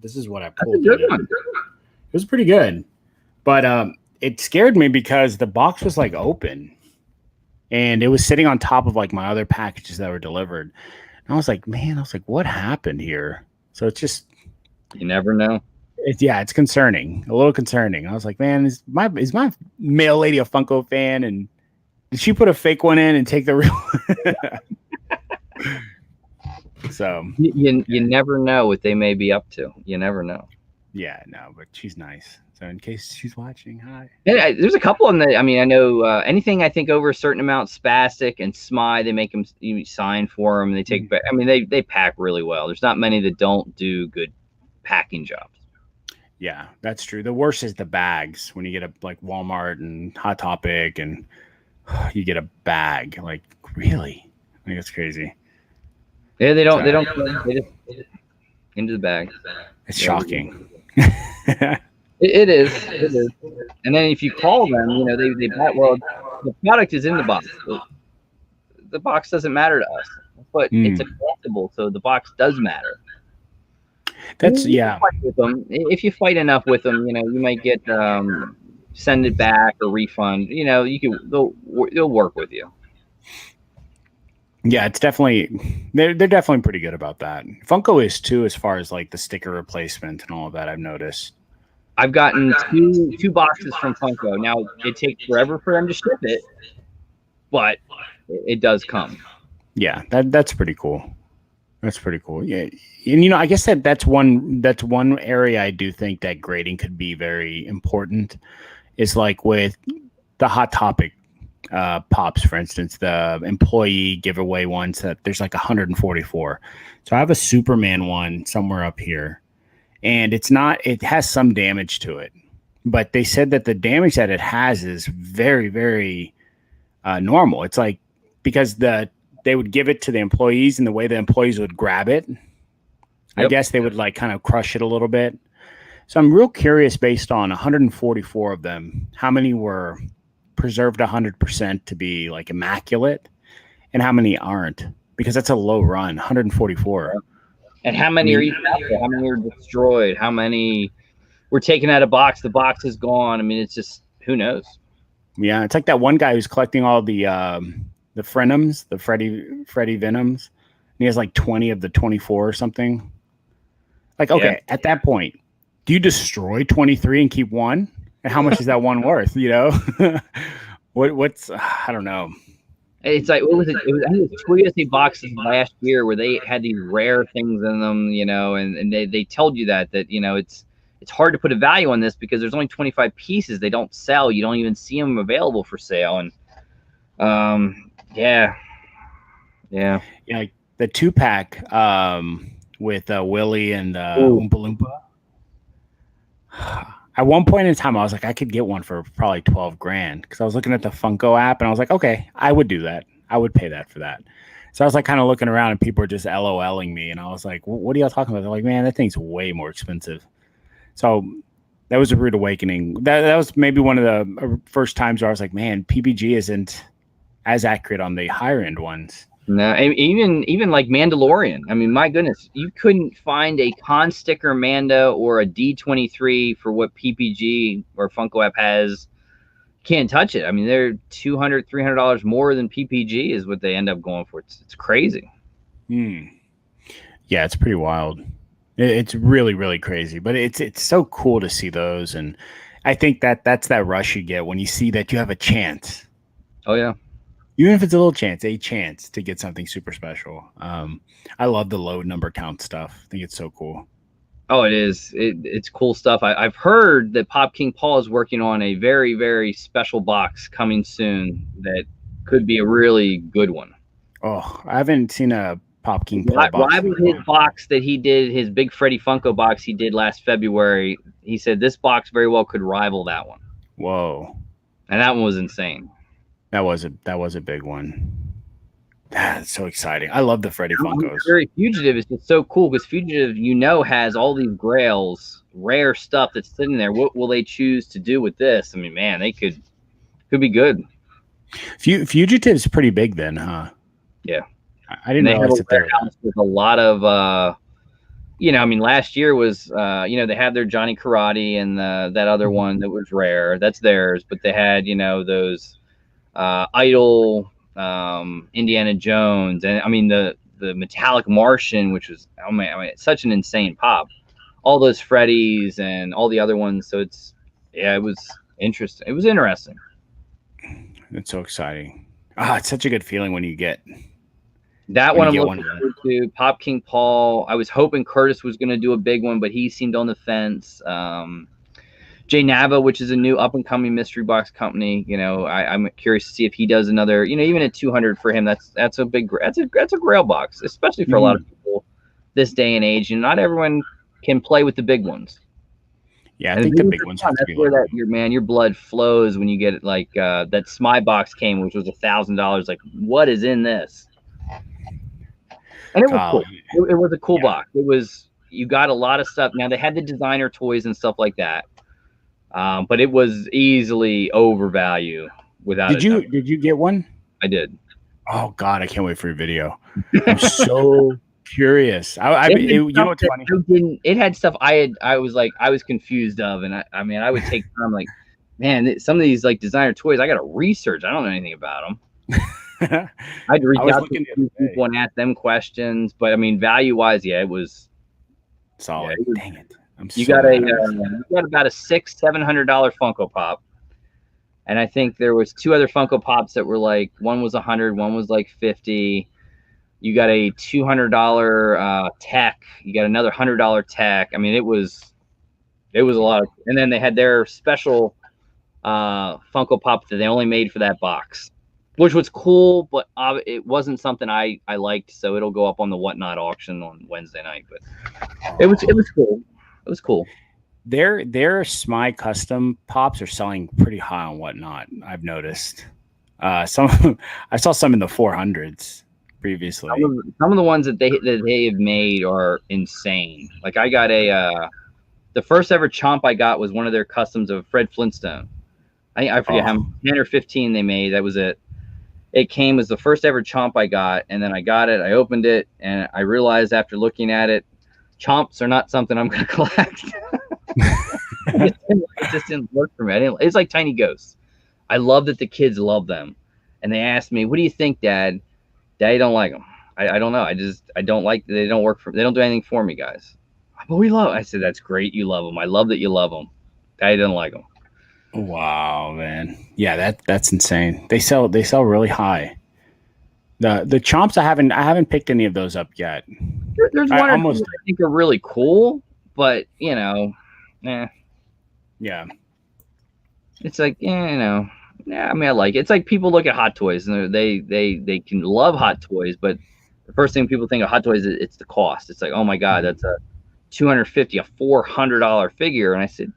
this is what I pulled. That's a good one. It was pretty good, but it scared me because the box was like open and it was sitting on top of like my other packages that were delivered, and I was like, what happened here? So it's just, you never know. It's concerning, a little concerning. I was like, man, is my mail lady a Funko fan? And did she put a fake one in and take the real one? So you never know what they may be up to. You never know. Yeah, no, but she's nice. So in case she's watching, hi. Yeah, there's a couple on the. I mean, I know anything I think over a certain amount, Spastic and Smy, they make them sign for them. And they take. I mean, they pack really well. There's not many that don't do good packing jobs. Yeah, that's true. The worst is the bags when you get a like Walmart and Hot Topic and you get a bag. Like, really? I think it's crazy. Yeah, they don't. into the bag. It's shocking. It is. It is. And then if you call them, they buy. Well, the product is in the box. The box doesn't matter to us, but it's a collectible, so the box does matter. That's You fight with them. If you fight enough with them, you might get send it back or refund. They'll work with you. Yeah, it's definitely they're definitely pretty good about that. Funko is too, as far as like the sticker replacement and all of that. I've noticed. I've gotten two boxes from Funko. Now it takes forever for them to ship it, but it does come. Yeah, that's pretty cool. That's pretty cool. Yeah, and I guess that's one area I do think that grading could be very important. Is like with the Hot Topic pops, for instance, the employee giveaway ones that there's like 144. So I have a Superman one somewhere up here, and it has some damage to it, but they said that the damage that it has is very, very normal. It's like because they would give it to the employees, and the way the employees would grab it, I guess they would like kind of crush it a little bit. So I'm real curious, based on 144 of them, how many were preserved 100% to be like immaculate, and how many aren't, because that's a low run. 144. And how many are even out there? How many are destroyed? How many were taken out of box? The box is gone. I mean, it's just, who knows? Yeah, it's like that one guy who's collecting all the Frenims, the Freddy Venoms, and he has like 20 of the 24 or something. Like, okay, at that point, do you destroy 23 and keep one? And how much is that one worth? What's I don't know. It's like, what was it? I think it was Curiosity boxes last year where they had these rare things in them, and they told you that it's hard to put a value on this because there's only 25 pieces. They don't sell. You don't even see them available for sale. And yeah, like the 2-pack with Willie and Oompa Loompa. At one point in time, I was like, I could get one for probably $12,000 because I was looking at the Funko app and I was like, okay, I would do that. I would pay that for that. So I was like kind of looking around and people were just LOLing me, and I was like, what are y'all talking about? They're like, man, that thing's way more expensive. So that was a rude awakening. That was maybe one of the first times where I was like, man, PBG isn't as accurate on the higher end ones. No, even like Mandalorian. I mean, my goodness, you couldn't find a con sticker Manda or a D23 for what PPG or Funko app has. Can't touch it. I mean, they're $200, $300 more than PPG is what they end up going for. It's crazy. Yeah, it's pretty wild. It's really, really crazy, but it's so cool to see those, and I think that's that rush you get when you see that you have a chance. Oh yeah. Even if it's a chance to get something super special. I love the low number count stuff. I think it's so cool. Oh, it is. It's cool stuff. I've heard that Pop King Paul is working on a very, very special box coming soon that could be a really good one. Oh, I haven't seen a Pop King Paul box. Rival his box that he did, his Big Freddy Funko box he did last February. He said this box very well could rival that one. Whoa. And that one was insane. That was a big one. That's so exciting. I love the Freddy Funkos. Fugitive is just so cool because Fugitive, has all these grails, rare stuff that's sitting there. What will they choose to do with this? I mean, man, they could be good. Fugitive's pretty big then, huh? Yeah. I didn't realize that there with a lot of last year was they had their Johnny Karate and that other one that was rare. That's theirs, but they had, those Idol, Indiana Jones, and I mean the Metallic Martian, which was it's such an insane pop. All those Freddys and all the other ones. So it was interesting. It was interesting. It's so exciting. It's such a good feeling when you get that one. I'm looking forward to Pop King Paul. I was hoping Curtis was going to do a big one, but he seemed on the fence. Jay Nava, which is a new up-and-coming mystery box company, I'm curious to see if he does another. Even at 200 for him, that's a big, that's a grail box, especially for a lot of people this day and age. Not everyone can play with the big ones. Yeah, I think the big ones. That's where your blood flows when you get it. Like that Smy box came, which was $1,000. Like, what is in this? And it was cool. It was a cool box. It was. you got a lot of stuff. Now they had the designer toys and stuff like that, but it was easily overvalue without Did a doubt. you get one? I did. Oh God, I can't wait for your video. I'm so curious. You know what's funny? It had stuff I was confused of, and I mean I would take time like, man, some of these like designer toys I got to research. I don't know anything about them. I'd reach out to people and ask them questions, but I mean value wise, yeah, it was solid. Yeah, dang it! You got about a $600-700 Funko Pop. And I think there was 2 other Funko Pops that were like, one was 100, one was like 50. You got a $200 tech. You got another $100 tech. I mean, it was a lot. And then they had their special Funko Pop that they only made for that box, which was cool, but it wasn't something I liked. So it'll go up on the Whatnot auction on Wednesday night. But it was cool. It was cool. Their SMI custom pops are selling pretty high on Whatnot. I've noticed. I saw some in the 400s previously. Some of the ones that they have made are insane. Like I got the first ever chomp I got was one of their customs of Fred Flintstone. I forget how 10 or 15 they made. That was it. It came as the first ever chomp I got, and then I got it. I opened it, and I realized after looking at it, chomps are not something I'm going to collect. It just didn't work for me. It's like tiny ghosts. I love that the kids love them, and they asked me, "What do you think, Dad?" Daddy don't like them. I don't know. I don't like. They don't work for. They don't do anything for me, guys. But we love. I said that's great. You love them. I love that you love them. Daddy doesn't like them. Wow, man. Yeah, that's insane. They sell really high. The chomps I haven't picked any of those up yet. There's one or two I think are really cool, but you know. Yeah. It's like, you know, I mean, I like it. It's like people look at Hot Toys and they can love Hot Toys, but the first thing people think of Hot Toys is it's the cost. It's like, oh my God, that's a $250, a $400 figure. And I said,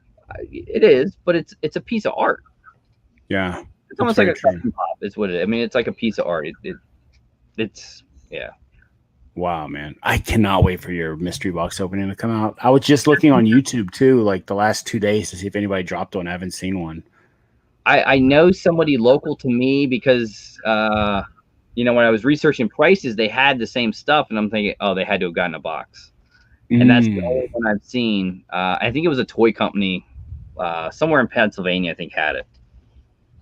it is, but it's a piece of art. Yeah. It's almost like a custom pop is what it is. I mean, it's like a piece of art. It's yeah. Wow, man. I cannot wait for your mystery box opening to come out. I was just looking on YouTube too, like the last 2 days to see if anybody dropped one. I haven't seen one. I know somebody local to me because, you know, when I was researching prices, they had the same stuff. And I'm thinking, oh, they had to have gotten a box. And that's the only one I've seen. I think it was a toy company somewhere in Pennsylvania, I think, had it.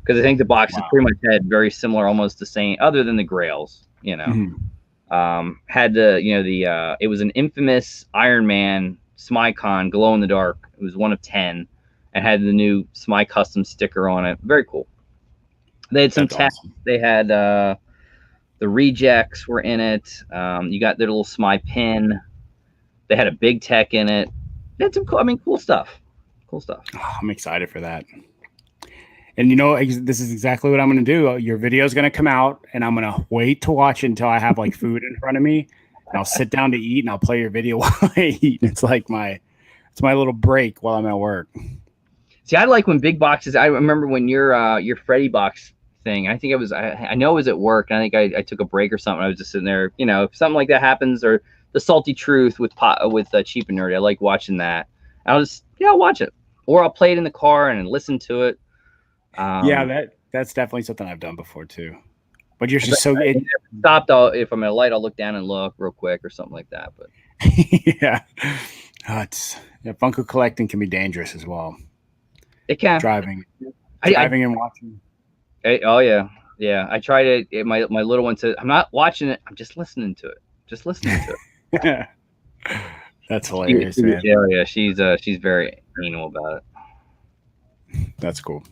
Because I think the boxes pretty much had very similar, almost the same, other than the grails, you know. Had it was an infamous Iron Man SMICon glow in the dark. It was one of 10 and had the new SMI custom sticker on it. Very cool. They had some tech. Awesome. They had the rejects were in it. You got their little SMI pin. They had a big tech in it. They had some cool stuff. Cool stuff. Oh, I'm excited for that. And you know, this is exactly what I'm going to do. Your video is going to come out, and I'm going to wait to watch it until I have like food in front of me. And I'll sit down to eat, and I'll play your video while I eat. It's like my little break while I'm at work. See, I like when big boxes. I remember when your Freddy box thing. I think it was. I know it was at work. And I think I took a break or something. I was just sitting there. You know, if something like that happens, or the Salty Truth with Cheap and Nerdy. I like watching that. I'll watch it, or I'll play it in the car and listen to it. That's definitely something I've done before too. But you're just stopped. If I'm at a light, I'll look down and look real quick or something like that. But yeah, Funko collecting can be dangerous as well. It can. Driving and watching. Oh yeah. I tried it. My little one said, "I'm not watching it. I'm just listening to it. That's hilarious, man. Yeah, she's very anal about it. That's cool.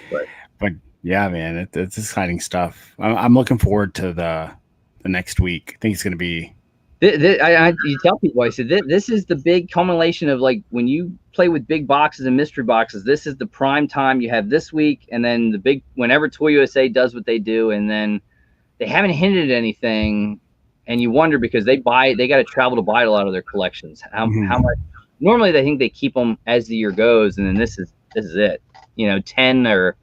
But yeah, man, it's exciting stuff. I'm looking forward to the next week. I think it's going to be. You tell people, I said, this is the big culmination of like when you play with big boxes and mystery boxes. This is the prime time you have this week, and then whenever Toy USA does what they do, and then they haven't hinted at anything, and you wonder because they got to travel to buy a lot of their collections. How much? Normally, they think they keep them as the year goes, and then this is it. You know, 10 or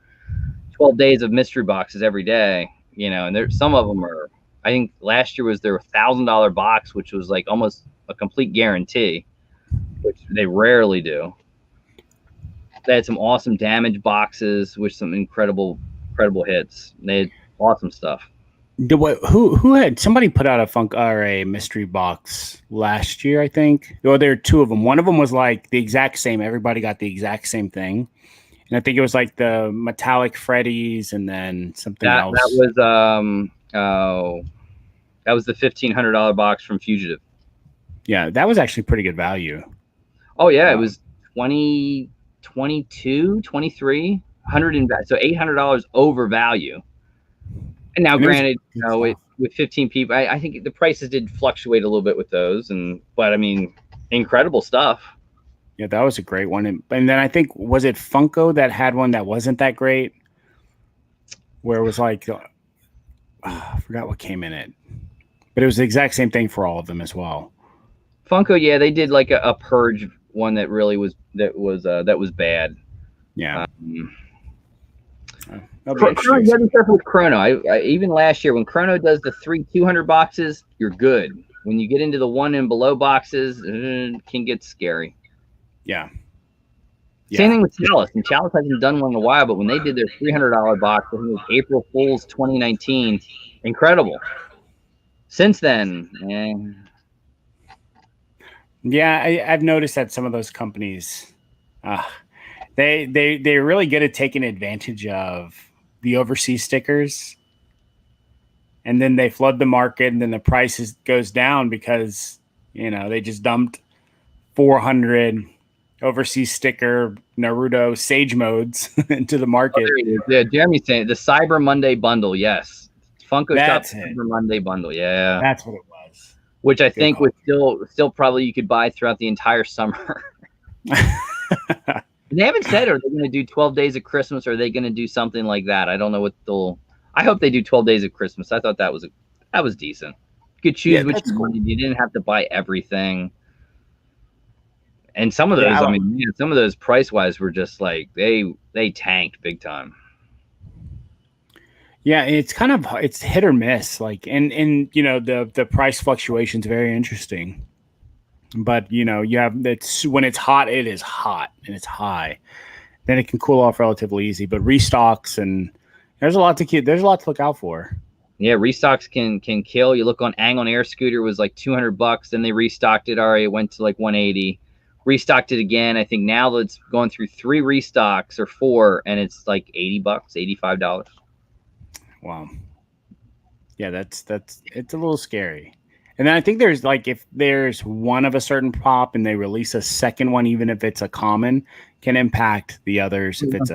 12 days of mystery boxes every day, you know, and some of them are, I think last year was their $1,000 box, which was like almost a complete guarantee. which they rarely do. They had some awesome damage boxes with some incredible hits. They had awesome stuff. Who had somebody put out a Funk or a mystery box last year? I think. Well, there are two of them. One of them was like the exact same. Everybody got the exact same thing, and I think it was like the metallic Freddy's, and then something else. That was the $1,500 box from Fugitive. Yeah, that was actually pretty good value. Oh yeah, it was 20, 22, 23, 100 in value, so $800 over value. And now, granted, with 15 people, I think the prices did fluctuate a little bit with those, but I mean, incredible stuff. Yeah, that was a great one. And then I think, was it Funko that had one that wasn't that great? Where it was like, I forgot what came in it, but it was the exact same thing for all of them as well. Funko, yeah, they did like a purge one that really was bad. Yeah. You gotta be careful with Chrono. I even last year when Chrono does the 200 boxes, you're good. When you get into the 1 and below boxes, it can get scary. Yeah. Same thing with Chalice. And Chalice hasn't done one in a while, but when they did their $300 box, I think it was April Fool's 2019, incredible. Since then, yeah, I've noticed that some of those companies, they're really good at taking advantage of the overseas stickers, and then they flood the market, and then the price goes down because they just dumped 400 overseas sticker Naruto Sage modes into the market. Yeah, Jeremy's saying the Cyber Monday bundle. Yes, Funko Shop Cyber Monday bundle. Yeah, that's what it was. Which I think was still probably you could buy throughout the entire summer. They haven't said, are they going to do 12 days of Christmas? Or are they going to do something like that? I don't know what they'll. I hope they do 12 days of Christmas. I thought that was decent. You could choose which you wanted. You didn't have to buy everything. And some of those, some of those price wise were just like they tanked big time. Yeah, it's hit or miss. Like, and the price fluctuation is very interesting. But you have when it's hot, it is hot and it's high. Then it can cool off relatively easy. But restocks, and there's a lot to look out for. Yeah, restocks can kill. You look on Angle Air Scooter was like $200. Then they restocked it. Already went to like 180. Restocked it again. I think now it's going through 3 restocks or 4, and it's like $80, $85. Wow. Yeah, it's a little scary. And then I think there's like, if there's one of a certain pop and they release a second one, even if it's a common, can impact the others if it's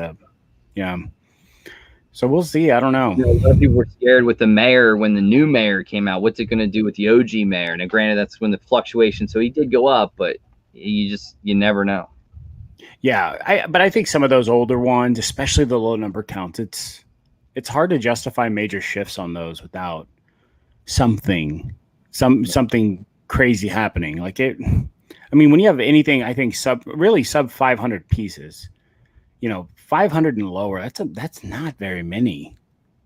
So we'll see. I don't know. A lot of people were scared with the mayor when the new mayor came out. What's it going to do with the OG mayor? Now, granted, that's when the fluctuation. So he did go up, but you never know. Yeah, but I think some of those older ones, especially the low number counts, it's hard to justify major shifts on those without something crazy happening. Like it. I mean, when you have anything, I think sub 500 pieces, 500 and lower. That's not very many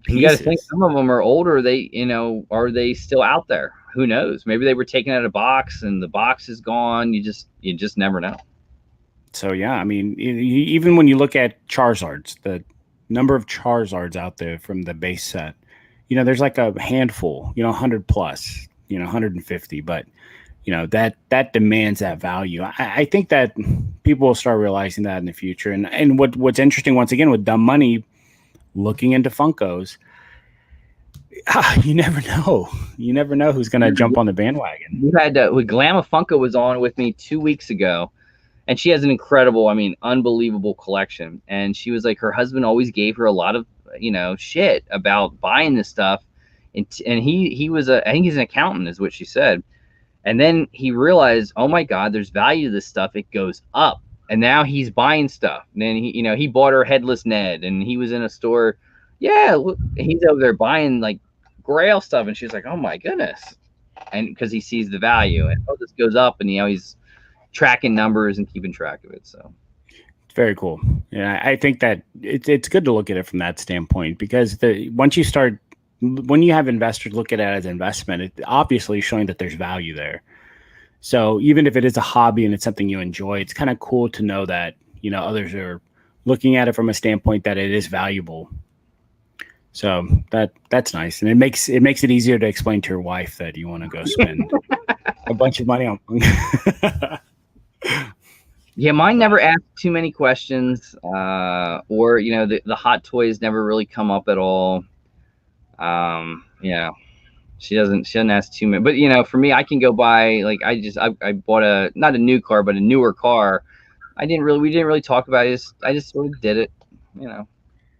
pieces. You got to think some of them are older. Are they still out there? Who knows? Maybe they were taken out of a box and the box is gone. You just never know. So yeah, I mean, even when you look at Charizards, the number of Charizards out there from the base set, there's like a handful, 100 plus, 150, but that demands that value. I think that people will start realizing that in the future. And what's interesting, once again, with dumb money looking into Funkos, you never know. You never know who's going to jump on the bandwagon. We had Glamma Funko was on with me 2 weeks ago, and she has an incredible, unbelievable collection. And she was like, her husband always gave her a lot of, shit about buying this stuff. And he was I think he's an accountant, is what she said. And then he realized, oh my God, there's value to this stuff. It goes up. And now he's buying stuff. And then he bought her Headless Ned, and he was in a store. Yeah, look, he's over there buying like Grail stuff, and she's like, oh my goodness. And because he sees the value, and this goes up, and he's tracking numbers and keeping track of it. So it's very cool. Yeah, I think that it's good to look at it from that standpoint, because when you have investors look at it as investment, it obviously is showing that there's value there. So even if it is a hobby and it's something you enjoy, it's kind of cool to know that, others are looking at it from a standpoint that it is valuable. So that's nice. And it makes it easier to explain to your wife that you want to go spend a bunch of money on. Yeah, mine never ask too many questions, or the hot toys never really come up at all. She doesn't ask too many. But for me, I can go buy, like, I bought not a new car, but a newer car. We didn't really talk about it. I just sort of did it.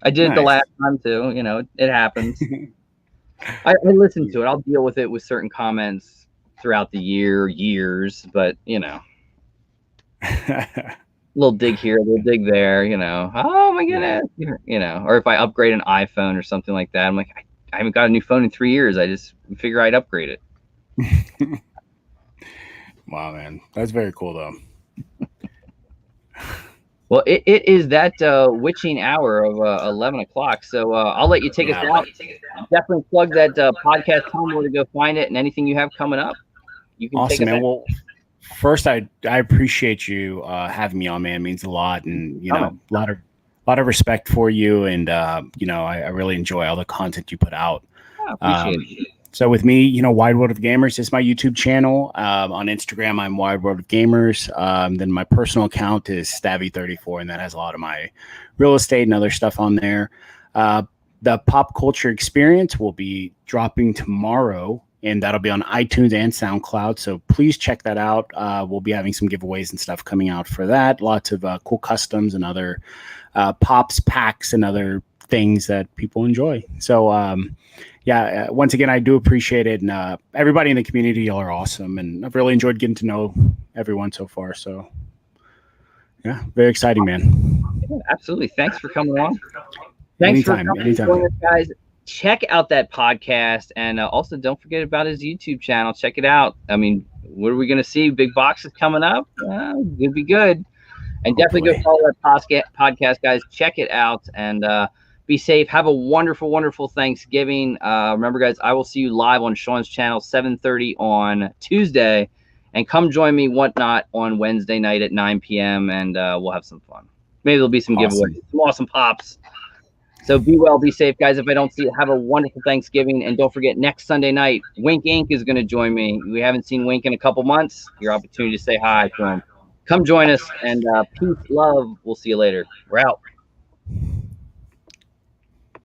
I did it the Nice. last time too. It happens. I listen to it. I'll deal with it with certain comments throughout the years, but little dig here, little dig there, oh my goodness, or if I upgrade an iPhone or something like that, I'm like, I haven't got a new phone in 3 years. I just figure I'd upgrade it. Wow, man. That's very cool though. Well, it is that witching hour of 11 o'clock. So I'll let you take us out. Definitely plug that podcast, tell them where to go find it, and anything you have coming up. You can awesome, take us man. out. Well, first, I appreciate you having me on, man. It means a lot, and a lot of respect for you, and I really enjoy all the content you put out. Appreciate it. So with me, Wide World of Gamers is my YouTube channel. On Instagram, I'm Wide World of Gamers. Then my personal account is Stabby34, and that has a lot of my real estate and other stuff on there. The Pop Culture Experience will be dropping tomorrow, and that'll be on iTunes and SoundCloud. So please check that out. We'll be having some giveaways and stuff coming out for that. Lots of cool customs and other pops, packs, and other things that people enjoy. So, once again, I do appreciate it. And everybody in the community, y'all are awesome. And I've really enjoyed getting to know everyone so far. So, yeah, very exciting, man. Yeah, absolutely. Thanks for coming on. Thanks for coming on, guys. Check out that podcast. And also, don't forget about his YouTube channel. Check it out. I mean, what are we going to see? Big boxes coming up? It'd be good. And definitely go follow that podcast, guys. Check it out. And be safe. Have a wonderful, wonderful Thanksgiving. Remember, guys, I will see you live on Sean's channel, 7:30 on Tuesday. And come join me, Whatnot, on Wednesday night at 9 p.m. And we'll have some fun. Maybe there'll be some giveaways, some awesome pops. So be well, be safe, guys. If I don't see you, have a wonderful Thanksgiving. And don't forget, next Sunday night, Wink Inc. is going to join me. We haven't seen Wink in a couple months. Your opportunity to say hi to him. Come join us. And peace, love. We'll see you later. We're out.